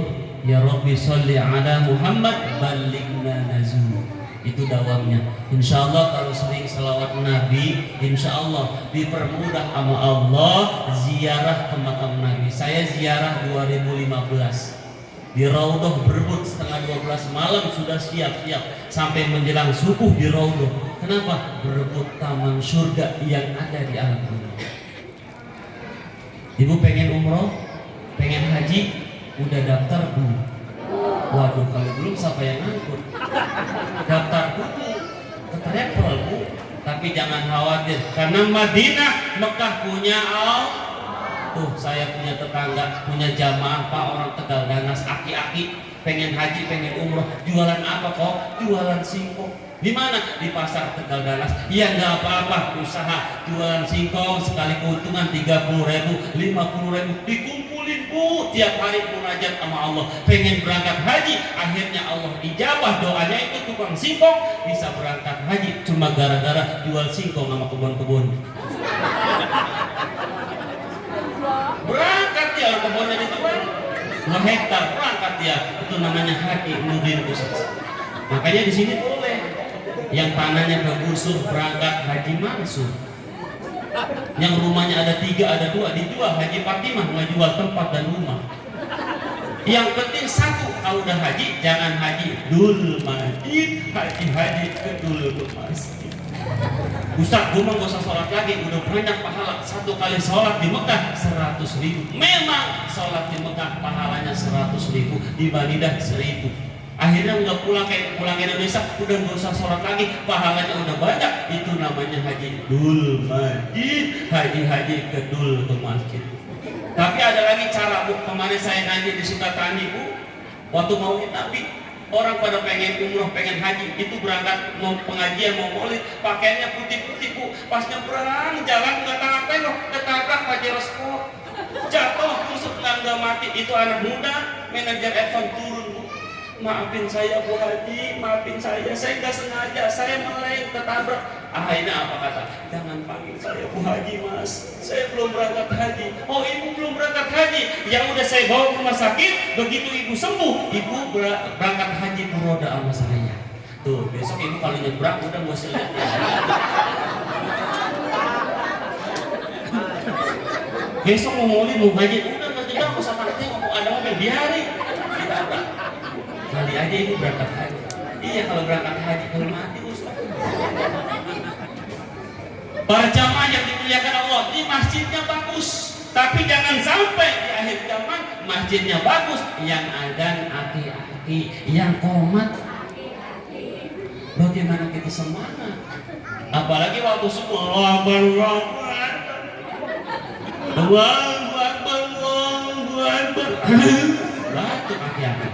ya Rabbi sholli ala Muhammad balighna nazul. Itu dawamnya. Insya Allah kalau sering salawat Nabi, insya Allah dipermudah sama Allah ziarah ke makam Nabi. Saya ziarah 2015 di Raudhah berebut setengah 12 malam sudah siap-siap sampai menjelang subuh di Raudhah. Kenapa? Berebut taman surga yang ada di alam dunia. Ibu pengen umroh, pengen haji, udah daftar dulu. Waduh, kalau belum siapa yang ngangkut? Daftar dulu, ke travel Bu. Tapi jangan khawatir, karena Madinah, Mekah punya Allah. Tuh, saya punya tetangga, punya jamaah Pak, orang Tegal Danas, aki-aki, pengen haji, pengen umroh, jualan apa kok? Jualan singkong. Di mana? Di pasar Tegal Danas. Ya nggak apa-apa, usaha jualan singkong sekali keuntungan 30.000, 50.000 dikumpulin Bu, tiap hari munajat sama Allah. Pengen berangkat haji, akhirnya Allah ijabah doanya itu tukang singkong bisa berangkat haji cuma gara-gara jual singkong sama kebun-kebun. Berangkat ya, kebunnya dijual 2 hektar, berangkat ya, itu namanya haji nudin khusus. Makanya di sini boleh yang tanahnya kegusur berangkat haji mansur, yang rumahnya ada 3 ada 2 dijual haji Fatimah, nggak jual tempat dan rumah. Yang penting satu, kalau udah haji jangan haji dul masjid, haji ke dul masjid. Ustaz, gue mah gak usah sholat lagi, udah banyak pahala. 1 kali sholat di Mekah 100.000. Memang sholat di Mekah pahalanya 100.000, di Madinah 1.000. Akhirnya udah pulang ke Indonesia, udah gak usah sholat lagi, pahalanya udah banyak. Itu namanya haji dul masjid, haji ke dul ke masjid. Tapi ada lagi cara Bu, kemarin saya ngaji di Sukatani Bu, waktu mau Nabi. Orang pada pengen umroh, pengen haji, itu berangkat mau pengajian, mau maulid, pakaiannya putih-putih Bu. Pas nyebrang jalan nggak apa loh, ketabrak Pajero Sport, jatuh, tusuk nggak mati. Itu anak muda, manajer Evan turun Bu. Maafin saya Bu Haji, maafin saya nggak sengaja, saya meleng ketabrak. Akhirnya apa kata? Jangan panggil saya Bu Haji Mas, saya belum berangkat haji. Oh ibu belum berangkat haji? Yang udah saya bawa ke rumah sakit, begitu ibu sembuh, ibu berangkat haji beroda sama saya. Tuh besok ibu kalau nyebrang udah gak usah lihat ya. Besok mau maulid mau haji, udah gak usah nyebrang, usah pakai tengok ada mobil biarin ditabrak. Kali aja ibu berangkat haji. Iya kalau berangkat haji kalau mati Ustaz. Para jamaah yang dimuliakan Allah, ini masjidnya bagus, tapi jangan sampai di akhir zaman masjidnya bagus, yang adzan aki-aki, yang qomat aki-aki. Bagaimana kita semangat? Apalagi waktu semua Allahu Akbar, batuk aki-aki.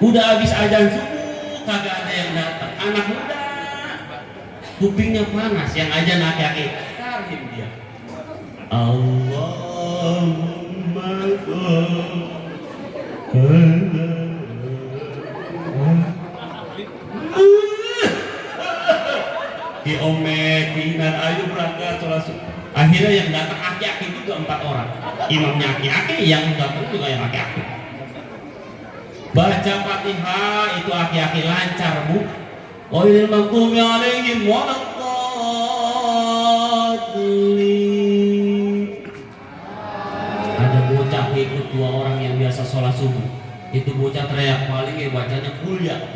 Udah habis adzan subuh, kagak ada yang datang. Anak muda kupingnya panas, yang aja aki-aki karim dia. Allahumma diomekinan, ayo berangkat sholat subuh. Akhirnya yang datang aki-aki itu 4 orang. Imamnya aki-aki, yang datang juga yang aki-aki. Baca Fatihah itu aki-aki lancar Bu. Ghairil maghdubi 'alaihim waladdallin. Ada bocah ikut 2 orang yang biasa sholat subuh. Itu bocah teriak paling bacanya kuliah.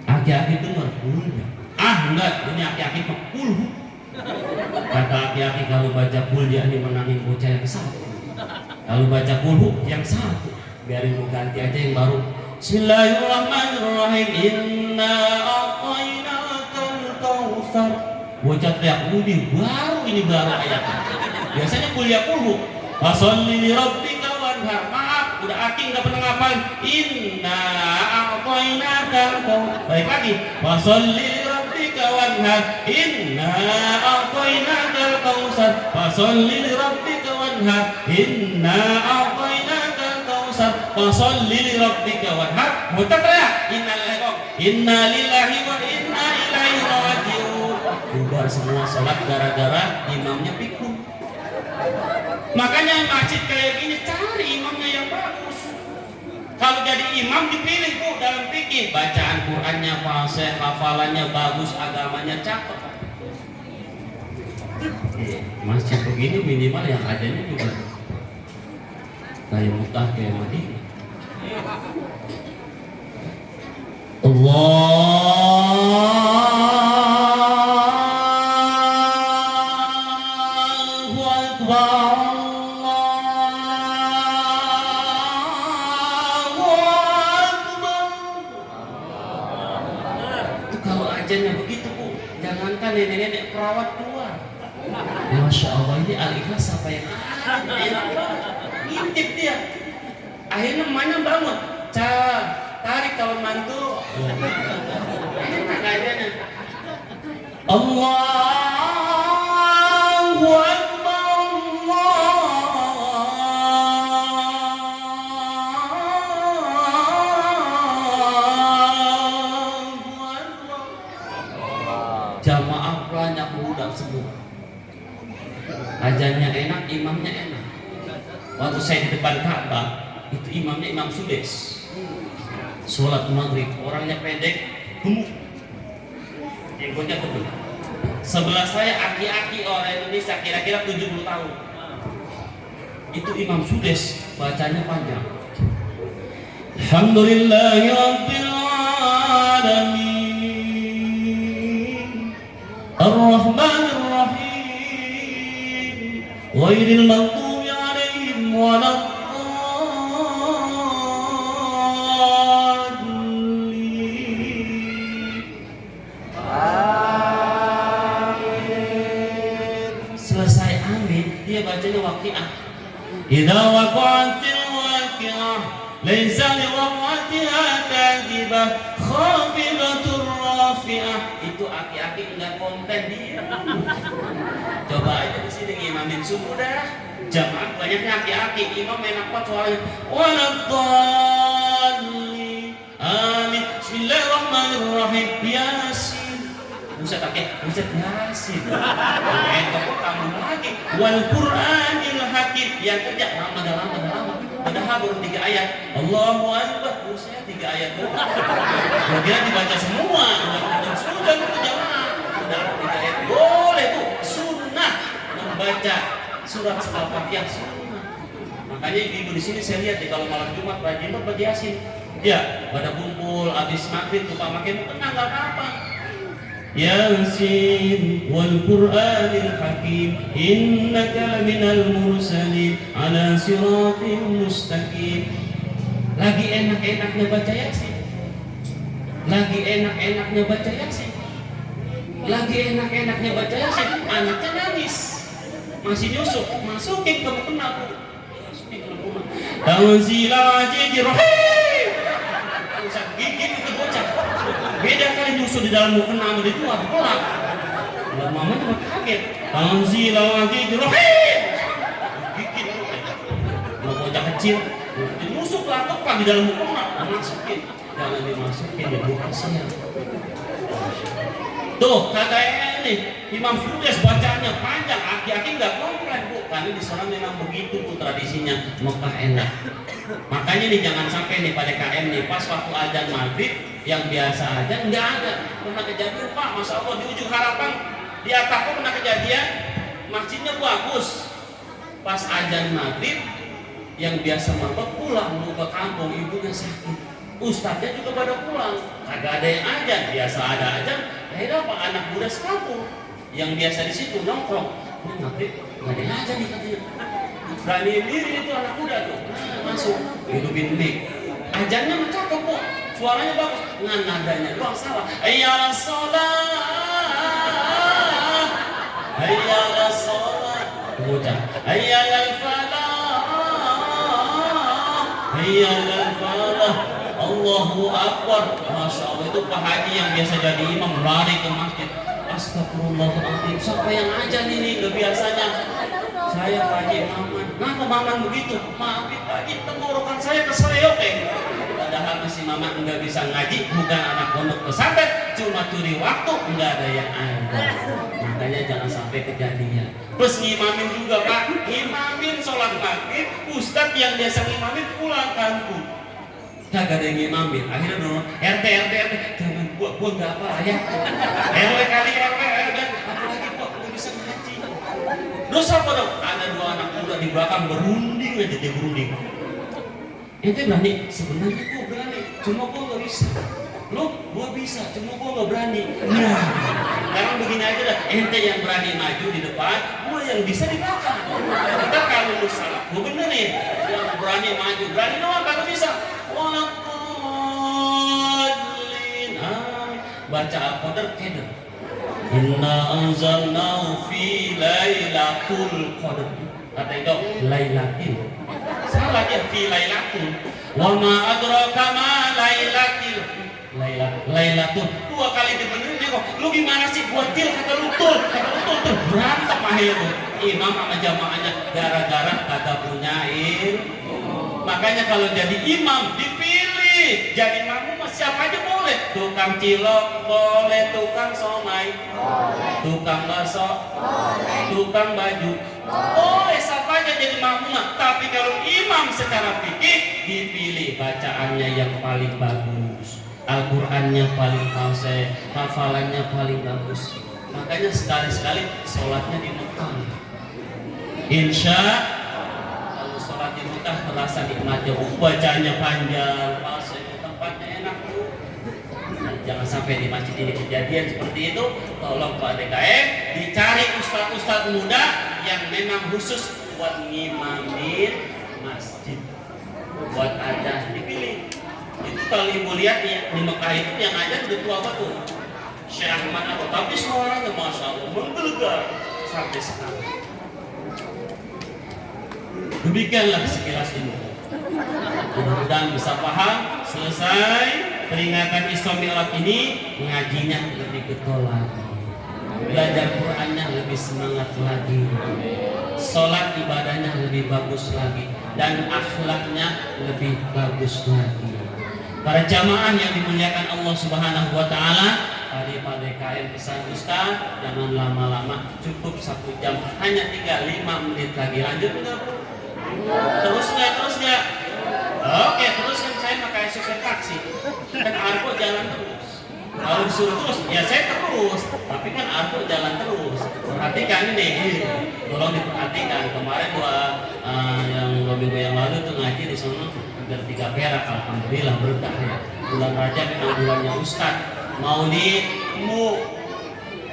Aki-aki dengar kuliah. Ah enggak, ini aki-aki kulhu. Kata aki-aki kalau baca kuliah ini menangin bocah yang satu. Kalau baca kulhu yang satu, biarin mau ganti aja yang baru. Bismillahirrahmanirrahim. Inna a'tainakal kautsar. Bocah teriak Budi, baru ayatnya. Biasanya kuliah kulhu. Fasholli li rabbika wanhar. Maaf, udah aki nggak pernah ngapalin. Inna a'tainakal kautsar. Baik lagi. Fasholli li rabbika rabbika wanhar, inna a'tainakal kautsar fasholli li rabbika wanhar, inna a'tainakal kautsar fasholli li rabbika wanhar. Muter ya, inna lillahi wa inna ilaihi raji'un. Bubar semua salat gara-gara imamnya pikun. Makanya masjid kayak gini cari imamnya yang bagus. Kalau jadi imam dipilih Bu dalam fikih, bacaan Qur'annya fasih, hafalannya bagus, agamanya cakep. Masjid begini minimal yang adanya juga kayak Mekah, kayak Madinah. Allahu Akbar. Ajannya begitu Bu, jangankan nenek-nenek perawat tua. Masya Allah, ini Al-Ikhlas apa yang ngintip dia. Akhirnya emaknya bangun, tarik kawan mantu. Enak ajannya. Allahu Akbar, jamaah banyak budak semua. Ajannya enak, imamnya enak. Waktu saya di depan Ka'bah, itu imamnya Imam Sudes. Sholat maghrib, orangnya pendek, gemuk, jenggotnya tebal. Sebelah saya aki-aki orang Indonesia kira-kira 70 tahun. Itu Imam Sudes, bacanya panjang. Alhamdulillahirabbil alamin. Ar-Rahmanir Rahim, ghairil maghdubi 'alaihim waladdallin. Amin. Selesai amin, dia bacanya waqiah. Idza waqa'atil waqi'ah, laisa liwaqa'atiha kadhibah, khafidatur rafi'ah. Itu aki-aki enggak konten dia. Coba aja di sini ngimamin subuh dah. Jamaah banyaknya aki-aki, imam enak banget suaranya. Waladdallin. Amin. Bismillahirrahmanirrahim. Yasin. Buset Yasin. Kok kamu lagi? Wal Qur'anil Hakim. Yang kerja lama. Padahal baru 3 ayat. Allahu Akbar. Buset 3 ayat doang. Kemudian dibaca semua. Sudah itu jamaah. Dalam 3 ayat boleh Bu. Sunnah membaca surat Al-Fatihah sunnah. Makanya ibu di sini saya lihat kalau malam Jumat rajin berbagi Yasin. Ya, pada kumpul habis maghrib tuh Pak Makin tenang enggak apa-apa. Yasin wal Qur'anil Hakim, innaka minal mursalin ala siratin mustaqim. Lagi enak-enaknya baca Yasin. Lagi enak-enaknya baca Yasin. Lagi enak-enaknya baca Yasin, anaknya nangis. Masih nyusup, masukin ke mukena. Masukin ke mukena. Tanzilal Azizir Rahim. Usah gigit itu bocah. Beda kali nyusup di dalam mukena sama di luar, pelak. Dan mamanya makin kaget. Tanzilal Azizir Rahim. Gigit. Mau bocah kecil, nyusup latokan di dalam mukena, masukin. Jangan dimasukin di buka siang. Tuh kata ini Imam Sudes bacanya panjang, aki-aki nggak komplain Bu, karena di sana memang begitu Bu tradisinya, Mekah enak. Makanya nih jangan sampai nih pada KM nih pas waktu azan maghrib yang biasa aja nggak ada. Pernah kejadian Pak, Masya Allah di ujung harapan di Atako pernah kejadian masjidnya bagus. Pas azan maghrib yang biasa mabuk pulang mau ke kampung, ibunya sakit. Ustadznya juga pada pulang, kagak ada yang ajan, biasa ada ajan. Akhirnya apa? Anak muda sekampung yang biasa di situ nongkrong. Ini maghrib nggak ada yang ajan nih katanya. Beraniin diri itu anak muda tuh, masuk hidupin mic. Ajannya cakep kok, suaranya bagus, ngan nadanya doang salah. Ayyala sholat, ayyala sholat, bocah. Ayyala falah, ayyala falah. Allahu Akbar. Masya Allah, itu Pak Haji yang biasa jadi imam lari ke masjid. Astagfirullahaladzim, siapa yang ajan ini? Gak biasanya saya Pak Haji Maman. Kenapa Maman begitu? Maafin Pak Haji, tenggorokan saya keseleo padahal masih Maman nggak bisa ngaji, bukan anak pondok pesantren, cuma curi waktu, nggak ada yang ada. Makanya jangan sampai kejadian. Plus ngimamin juga Pak, ngimamin sholat maghrib, ustadz yang biasa ngimamin pulang kampung. Kagak ada yang ngimamin, akhirnya dulu RT, jangan gua nggak apa ya. RW kali RW, apalagi gua bisa ngaji. Dosa apa dong? Ada 2 anak muda di belakang berunding aja, dia berunding. Ente berani? Sebenarnya gua berani, cuma gua nggak bisa. Lo, gua bisa, cuma gua nggak berani. Nah, sekarang begini aja dah. Ente yang berani maju di depan, gua yang bisa di belakang. Kita kalau lu salah, gua benerin. Yang berani maju, berani doang, kagak bisa. Walakullin, baca Al-Qadar keder. Inna anzalnahu fi lailatul qadar. Kata itu lailatin. Salah dia fi lailatul. Wa ma adraka ma lailatul. Lailatul. 2 kali dibenerin dia kok. Lu gimana sih buat til kata lu tul berantem akhirnya. Imam sama jamaahnya gara-gara kagak punya ilmu. Makanya kalau jadi imam dipilih. Jadi makmum siapa aja boleh. Tukang cilok boleh, tukang somai boleh, tukang bakso boleh, tukang baju boleh, siapa aja jadi makmum. Tapi kalau imam secara fikih dipilih bacaannya yang paling bagus, Al-Qur'annya paling fasih, hafalannya paling bagus. Makanya sekali-sekali sholatnya di Mekah. Insya kalau sholat di Mekah terasa nikmatnya, bacanya panjang, fasih, tempatnya enak tuh. Nah, jangan sampai di masjid ini kejadian seperti itu. Tolong Pak DKM dicari ustadz-ustadz muda yang memang khusus buat ngimamin masjid, buat aja dipilih. Itu kalau ibu lihat ya, di Mekah itu yang aja udah tua betul, Syekh Ahmad apa, tapi suaranya masya Allah menggelegar sampai sekarang. Demikianlah sekilas ilmu. Mudah-mudahan bisa paham. Selesai peringatan Isra Mi'raj ini, ngajinya lebih getol lagi, belajar Qur'annya lebih semangat lagi, sholat ibadahnya lebih bagus lagi, dan akhlaknya lebih bagus lagi. Para jamaah yang dimuliakan Allah Subhanahu wa Ta'ala, tadi Pak DKM pesan Ustaz, jangan lama-lama, cukup 1 jam, hanya 3-5 menit lagi. Lanjut enggak Bu? Terus nggak? Oke, terus kan saya pakai supir taksi, kan Argo jalan terus. Kalau disuruh terus, ya saya terus. Tapi kan Argo jalan terus. Perhatikan ini, tolong diperhatikan. Kemarin yang 2 minggu yang lalu tuh ngaji di sana hampir 3 perak. Alhamdulillah berkah ya. Bulan Rajab memang bulannya Ustaz. Maulid gemuk,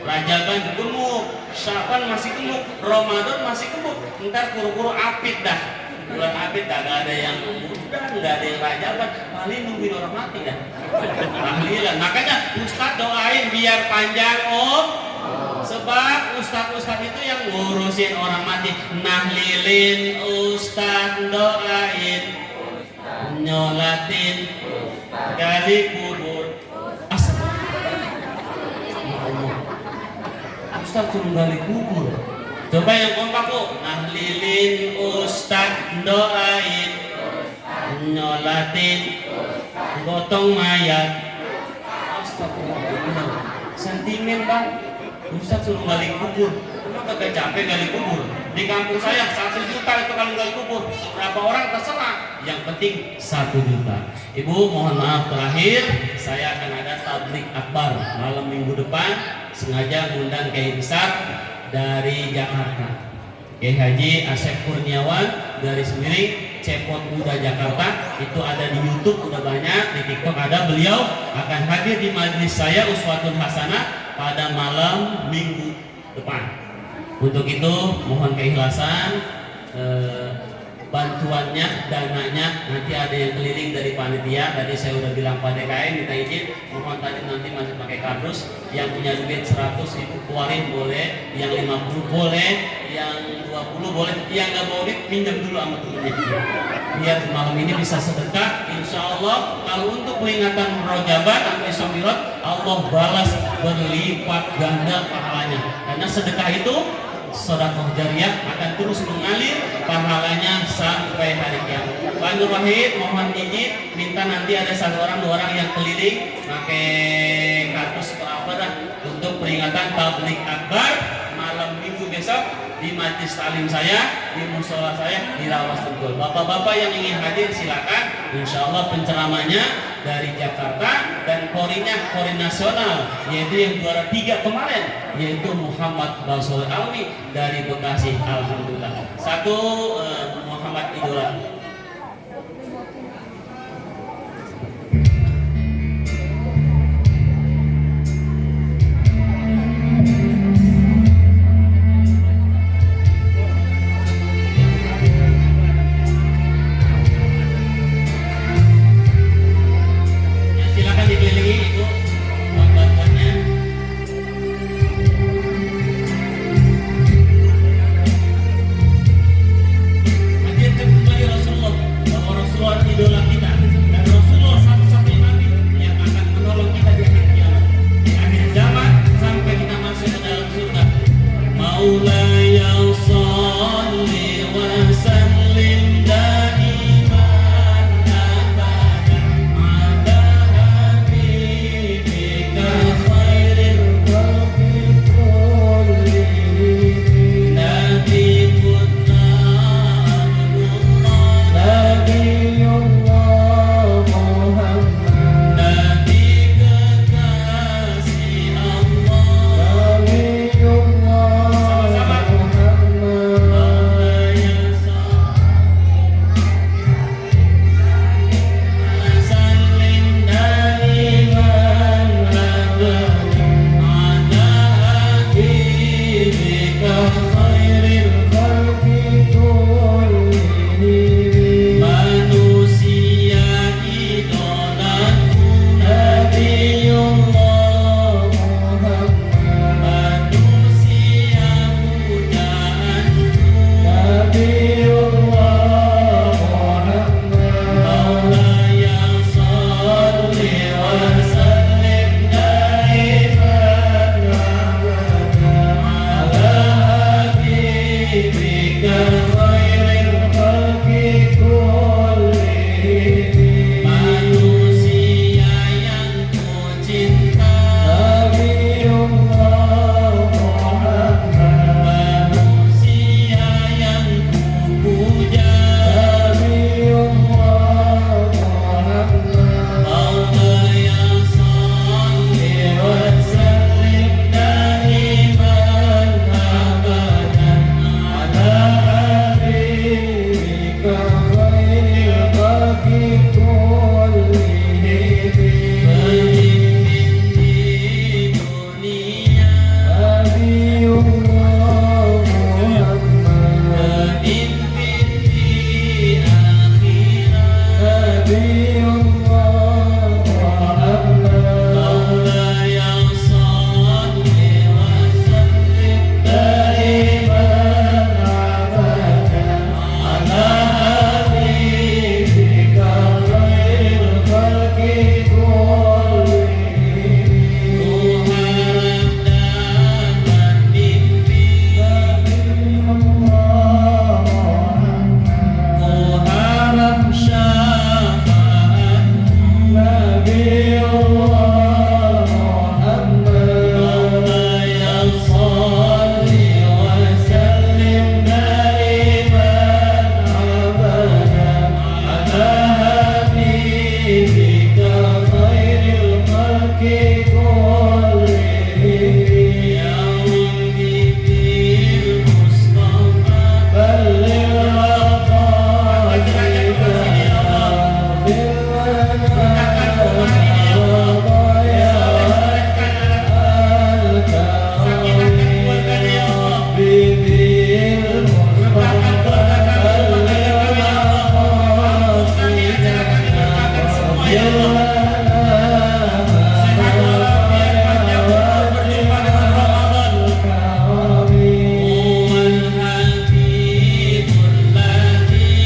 Rajaban gemuk, Syaban masih gemuk, Ramadan masih gemuk. Ntar kuru-kuru apit dah. Bulan apit gak ada yang muda, gak ada yang Rajaban, paling nungguin orang mati dah. Alhamdulillah. Makanya Ustaz doain biar panjang Om. Sebab ustaz-ustaz itu yang ngurusin orang mati. Nahlilin Ustaz doain, nyolatin gali kubur. Ustaz suruh gali kubur. Coba yang kompak Bu. Nahlilin Ustaz doain, nyolatin gotong mayat. Astagfirullah. Sentimen Bang. Ustaz suruh gali kubur. Emang kagak capek gali kubur? Di kampung saya 1 juta itu kalau gali kubur. Berapa orang terserah. Yang penting 1 juta. Ibu mohon maaf terakhir, saya akan ada tablik akbar malam minggu depan. Sengaja ngundang Kiai besar dari Jakarta, Kiai Haji Asep Kurniawan dari Sembiring, Cepot Muda Jakarta. Itu ada di YouTube, udah banyak, di TikTok ada. Beliau akan hadir di majelis saya Uswatun Hasanah pada malam minggu depan. Untuk itu mohon keikhlasan, bantuannya, dananya nanti ada yang keliling dari panitia. Tadi saya udah bilang Pak DKM minta izin, mohon tadi nanti masih pakai kardus. Yang punya duit 100.000 keluarin boleh, yang 50 boleh, yang 20 boleh, yang nggak mau duit pinjam dulu sama temennya, biar malam ini bisa sedekah. insya Allah kalau untuk peringatan Rojaban atau Isra Mi'raj Allah balas berlipat ganda pahalanya, karena sedekah itu sedekah jariyah akan terus mengalir pahalanya sampai hari kiamat. Pak Nur Wahid mohon izin minta nanti ada satu orang dua orang yang keliling pakai kartus atau apa dah untuk peringatan tablik akbar malam minggu besok di majlis taklim saya, di musola saya, di Rawas Tegol. Bapak-bapak yang ingin hadir silakan. Insya Allah penceramanya dari Jakarta dan korinya kori nasional, yaitu yang juara 3 kemarin, yaitu Muhammad Basol Alwi dari Bekasi. Alhamdulillah. Satu Muhammad Idola.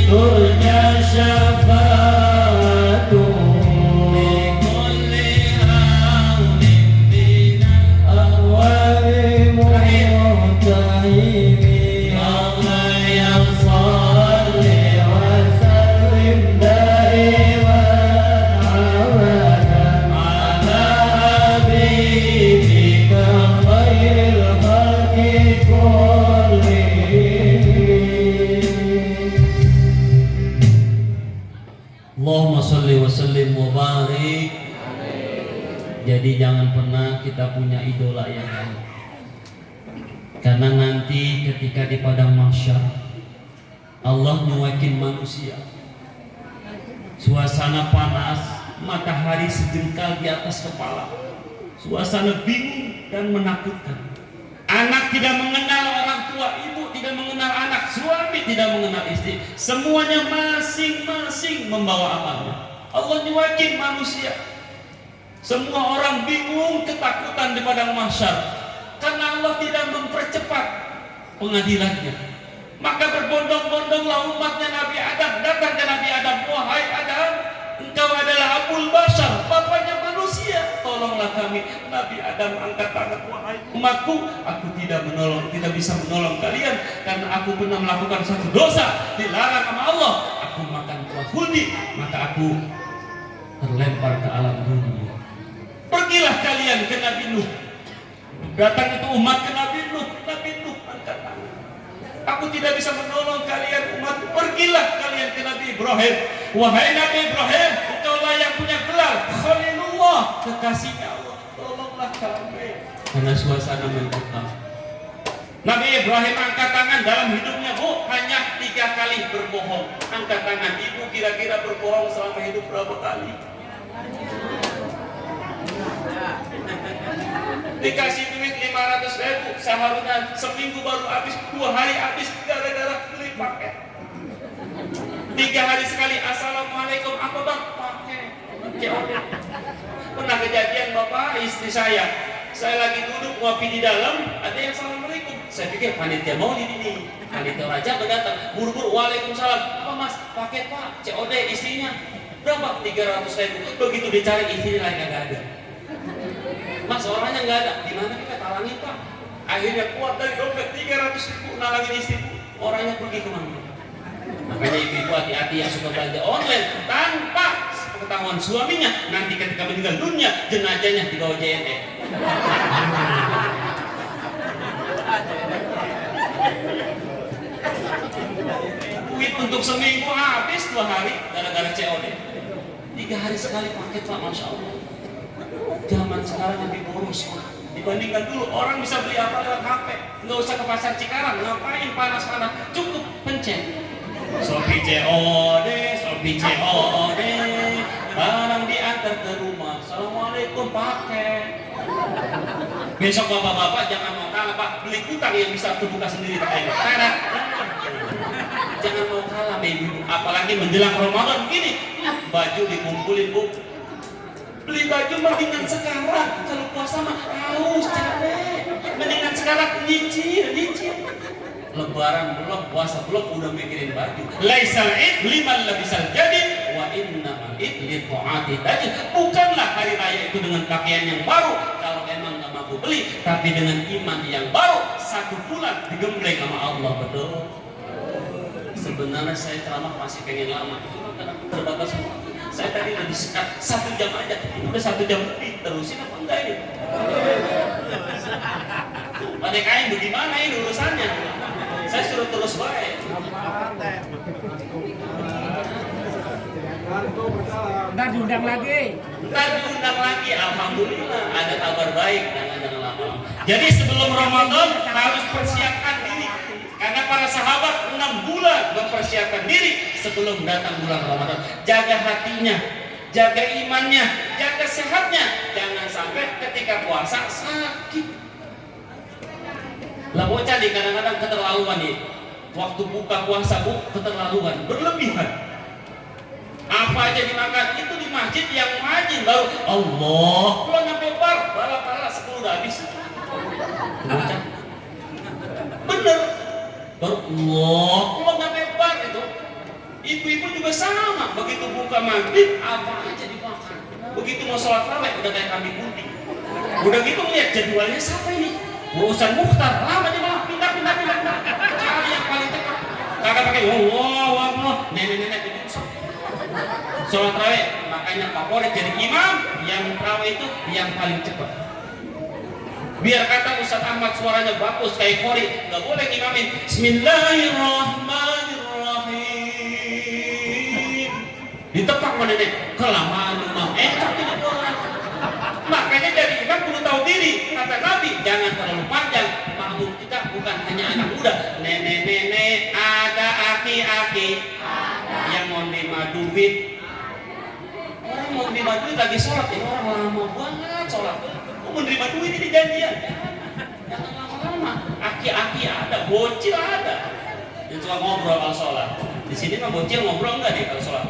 Turja syafaatu sallim wa barik. Jadi jangan pernah kita punya idola yang lain. Karena nanti ketika di padang mahsyar Allah nyuakin manusia. Suasana panas, matahari sejengkal di atas kepala. Suasana bingung dan menakutkan. Anak tidak mengenal orang tua, ibu tidak mengenal anak, suami tidak mengenal istri. Semuanya masing-masing membawa amalnya. Allah nyuakin manusia. Semua orang bingung, ketakutan di padang mahsyar karena Allah tidak mempercepat pengadilannya. Maka berbondong-bondonglah umatnya Nabi Adam datang ke Nabi Adam. Wahai Adam, engkau adalah Abul Bashar, bapaknya manusia. Tolonglah kami. Nabi Adam angkat tangan. Wahai umatku, aku tidak bisa menolong kalian karena aku pernah melakukan satu dosa dilarang sama Allah. Aku makan buah khuldi, maka aku terlempar ke alam dunia. Pergilah kalian ke Nabi Nuh. Datang itu umat ke Nabi Nuh. Nabi Nuh angkat tangan. Aku tidak bisa menolong kalian umat. Pergilah kalian ke Nabi Ibrahim. Wahai Nabi Ibrahim, engkaulah yang punya gelar Khalilullah, kekasihnya Allah. Tolonglah kami. Karena suasana mencekam. Nabi Ibrahim angkat tangan dalam hidupnya, Bu, hanya 3 kali berbohong. Angkat tangan. Ibu kira-kira berbohong selama hidup berapa kali? Dikasih duit 500.000, seharusnya seminggu baru habis, 2 hari habis gara-gara beli paket. 3 hari sekali assalamualaikum, apa bang? Pakai. Pernah kejadian bapak istri saya lagi duduk ngopi di dalam, ada yang assalamualaikum. Saya pikir panitia maulid ini, panitia raja berdatang, buru-buru waalaikumsalam. Apa mas? Paket pak, COD istrinya. Berapa? 300.000. Begitu dicari istrinya lagi nggak ada. Mas orangnya nggak ada, di mana kita talangin pak? Akhirnya keluar dari dompet 300.000 nalangin istri, orangnya pergi kemana? Makanya ibu-ibu hati-hati yang suka belanja online tanpa ketahuan suaminya, nanti ketika meninggal dunia jenazahnya dibawa JNE. Duit untuk seminggu habis 2 hari gara-gara COD. 3 hari sekali paket pak, masya Allah. Zaman sekarang lebih boros dibandingkan dulu. Orang bisa beli apa lewat HP, nggak usah ke pasar Cikarang. Ngapain panas-panas, cukup pencet Shopee COD, Shopee COD, barang diantar ke rumah. Assalamualaikum, pakai. Besok bapak-bapak jangan mau kalah pak, beli kutang yang bisa terbuka sendiri pakai. Karena jangan mau kalah ibu, apalagi menjelang Ramadan gini, baju dikumpulin bu. Beli baju mendingan sekarang, kalau puasa mah haus capek. Mendingan sekarang nyicil. Lebaran belum, puasa belum, udah mikirin baju. Laisal id liman labisal jadid wa innamal id li ta'ati tajid. Bukanlah hari raya itu dengan pakaian yang baru kalau emang nggak mampu beli, tapi dengan iman yang baru 1 bulan digembleng sama Allah. Betul. Sebenarnya saya ceramah masih pengen lama, cuma karena terbatas semua. Saya tadi udah disekat 1 jam aja, ini udah 1 jam lebih, terusin apa enggak ini? Pada kain bagaimana ini urusannya? Saya suruh terus baik. Ntar diundang lagi. Alhamdulillah ada kabar baik, jangan lama. Jadi sebelum Ramadan harus persiapkan diri. Karena para sahabat 6 bulan mempersiapkan diri sebelum datang bulan Ramadan. Jaga hatinya, jaga imannya, jaga sehatnya. Jangan sampai ketika puasa sakit. Lah bocah nih kadang-kadang keterlaluan nih. Waktu buka puasa keterlaluan, berlebihan. Apa aja dimakan itu di masjid yang majin baru Allah. Kalau nyampe bar, bala 10 udah habis. Bocah. Bener. Baru Allah. Kalau nyampe bar itu. Ibu-ibu juga sama. Begitu buka maghrib, apa aja dimakan. Begitu mau sholat raweh udah kayak kambing putih. Udah gitu lihat jadwalnya siapa ini? Ustaz Mukhtar, lama dia malah pindah. Cari yang paling cepat. Kagak pakai wah, nenek sholat raweh, makanya favorit jadi imam yang raweh itu yang paling cepat. Biar kata Ustaz Ahmad suaranya bagus kayak Kori, nggak boleh imamin. Bismillahirrahmanirrahim. Ditepak sama nenek, kelamaan muda, nenek-nenek, ada aki-aki yang mau nerima duit. Orang mau nerima duit lagi sholat, ini orang lama banget sholat. Mau menerima duit ini janjian. Jangan lama-lama. Aki-aki ada, bocil ada. Dia cuma ngobrol kalau sholat. Di sini mah bocil ngobrol enggak nih kalau sholat?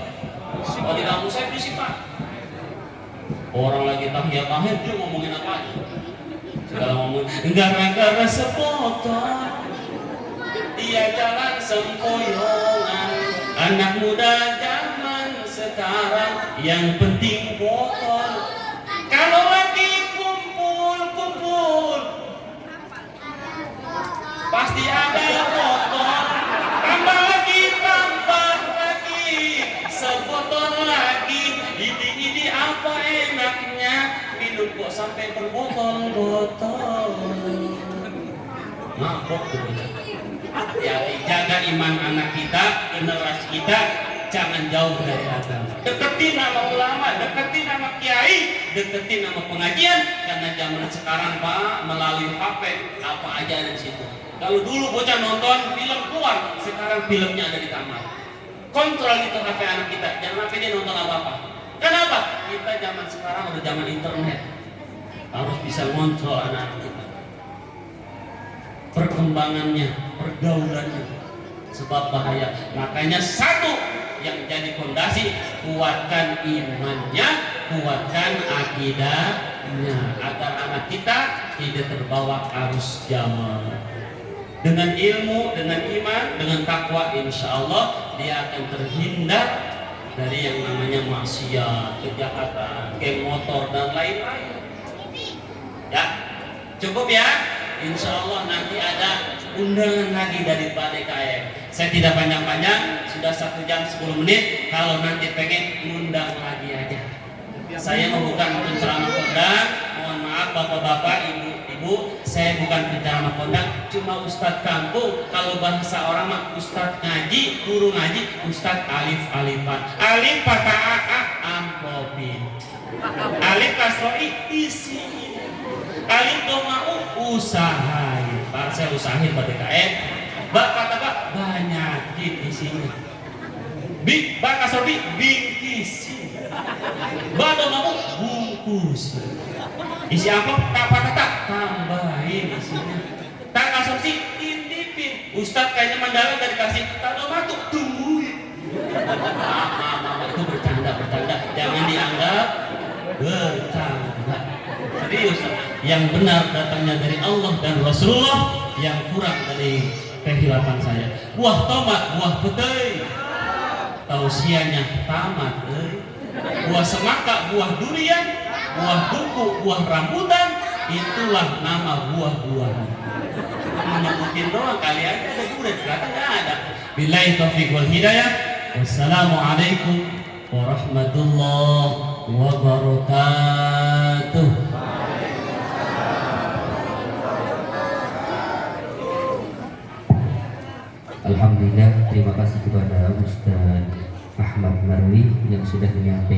Kalau di kampung saya berisik Pak. Orang lagi tahiyat akhir dia ngomongin apa aja? Segala ngomong gara-gara sepotong dia jalan sempoyongan. Anak muda zaman sekarang yang penting botol. Kalau lagi kumpul-kumpul pasti ada botol. Tambah lagi sebotol lagi. Ini apa enaknya minum kok sampai berbotol-botol. Mabok tuh. Ya, jaga iman anak kita, generasi kita, jangan jauh dari agama. Deketin nama ulama, deketin nama kiai, deketin nama pengajian. Karena zaman sekarang Pak melalui HP apa aja ada di situ. Kalau dulu bocah nonton film keluar, sekarang filmnya ada di kamar. Kontrol itu HP anak kita, jangan sampai dia nonton apa-apa. Kenapa? Kita zaman sekarang udah zaman internet, harus bisa ngontrol anak kita. Perkembangannya, pergaulannya, sebab bahaya. Makanya satu yang jadi fondasi, kuatkan imannya, kuatkan akidahnya, agar anak kita tidak terbawa arus zaman. Dengan ilmu, dengan iman, dengan takwa, insya Allah dia akan terhindar dari yang namanya maksiat, kejahatan, geng motor dan lain-lain. Ya, cukup ya. Insya Allah nanti ada undangan lagi dari Pak DKM. Saya tidak panjang-panjang, sudah 1 jam 10 menit. Kalau nanti pengen undang lagi aja. Saya bukan penceramah kondang, mohon maaf bapak-bapak, ibu-ibu, saya bukan penceramah kondang, cuma ustadz kampung. Kalau bahasa orang mah ustadz ngaji, guru ngaji, ustadz alif-alifan. Alif patah a amplopin, alif kasroi isi, alif domau usahain. Pak saya usahain Pak DKM. Bak kata Pak banyakin isinya. Bik bak kasroi bingkisi. Bado mau bungkus. Isi amplop kata tambahin isinya. Tak asumsi intipin. Ustadz kayaknya mendalam dari kasih tado matuk tungguin. Mama itu bercanda. Jangan dianggap bercanda. Serius. Yang benar datangnya dari Allah dan Rasulullah, yang kurang dari kehilapan saya. Buah tomat, buah petai. Tausiahnya tamat. Buah semangka, buah durian, buah duku, buah rambutan, itulah nama buah-buahan. Menyebutin doang, kali aja ada durian, ternyata nggak ada. Billahi taufiq wal hidayah. Wassalamualaikum warahmatullahi wabarakatuh. Alhamdulillah, terima kasih kepada Ustaz Ahmad Marwi yang sudah menyampaikan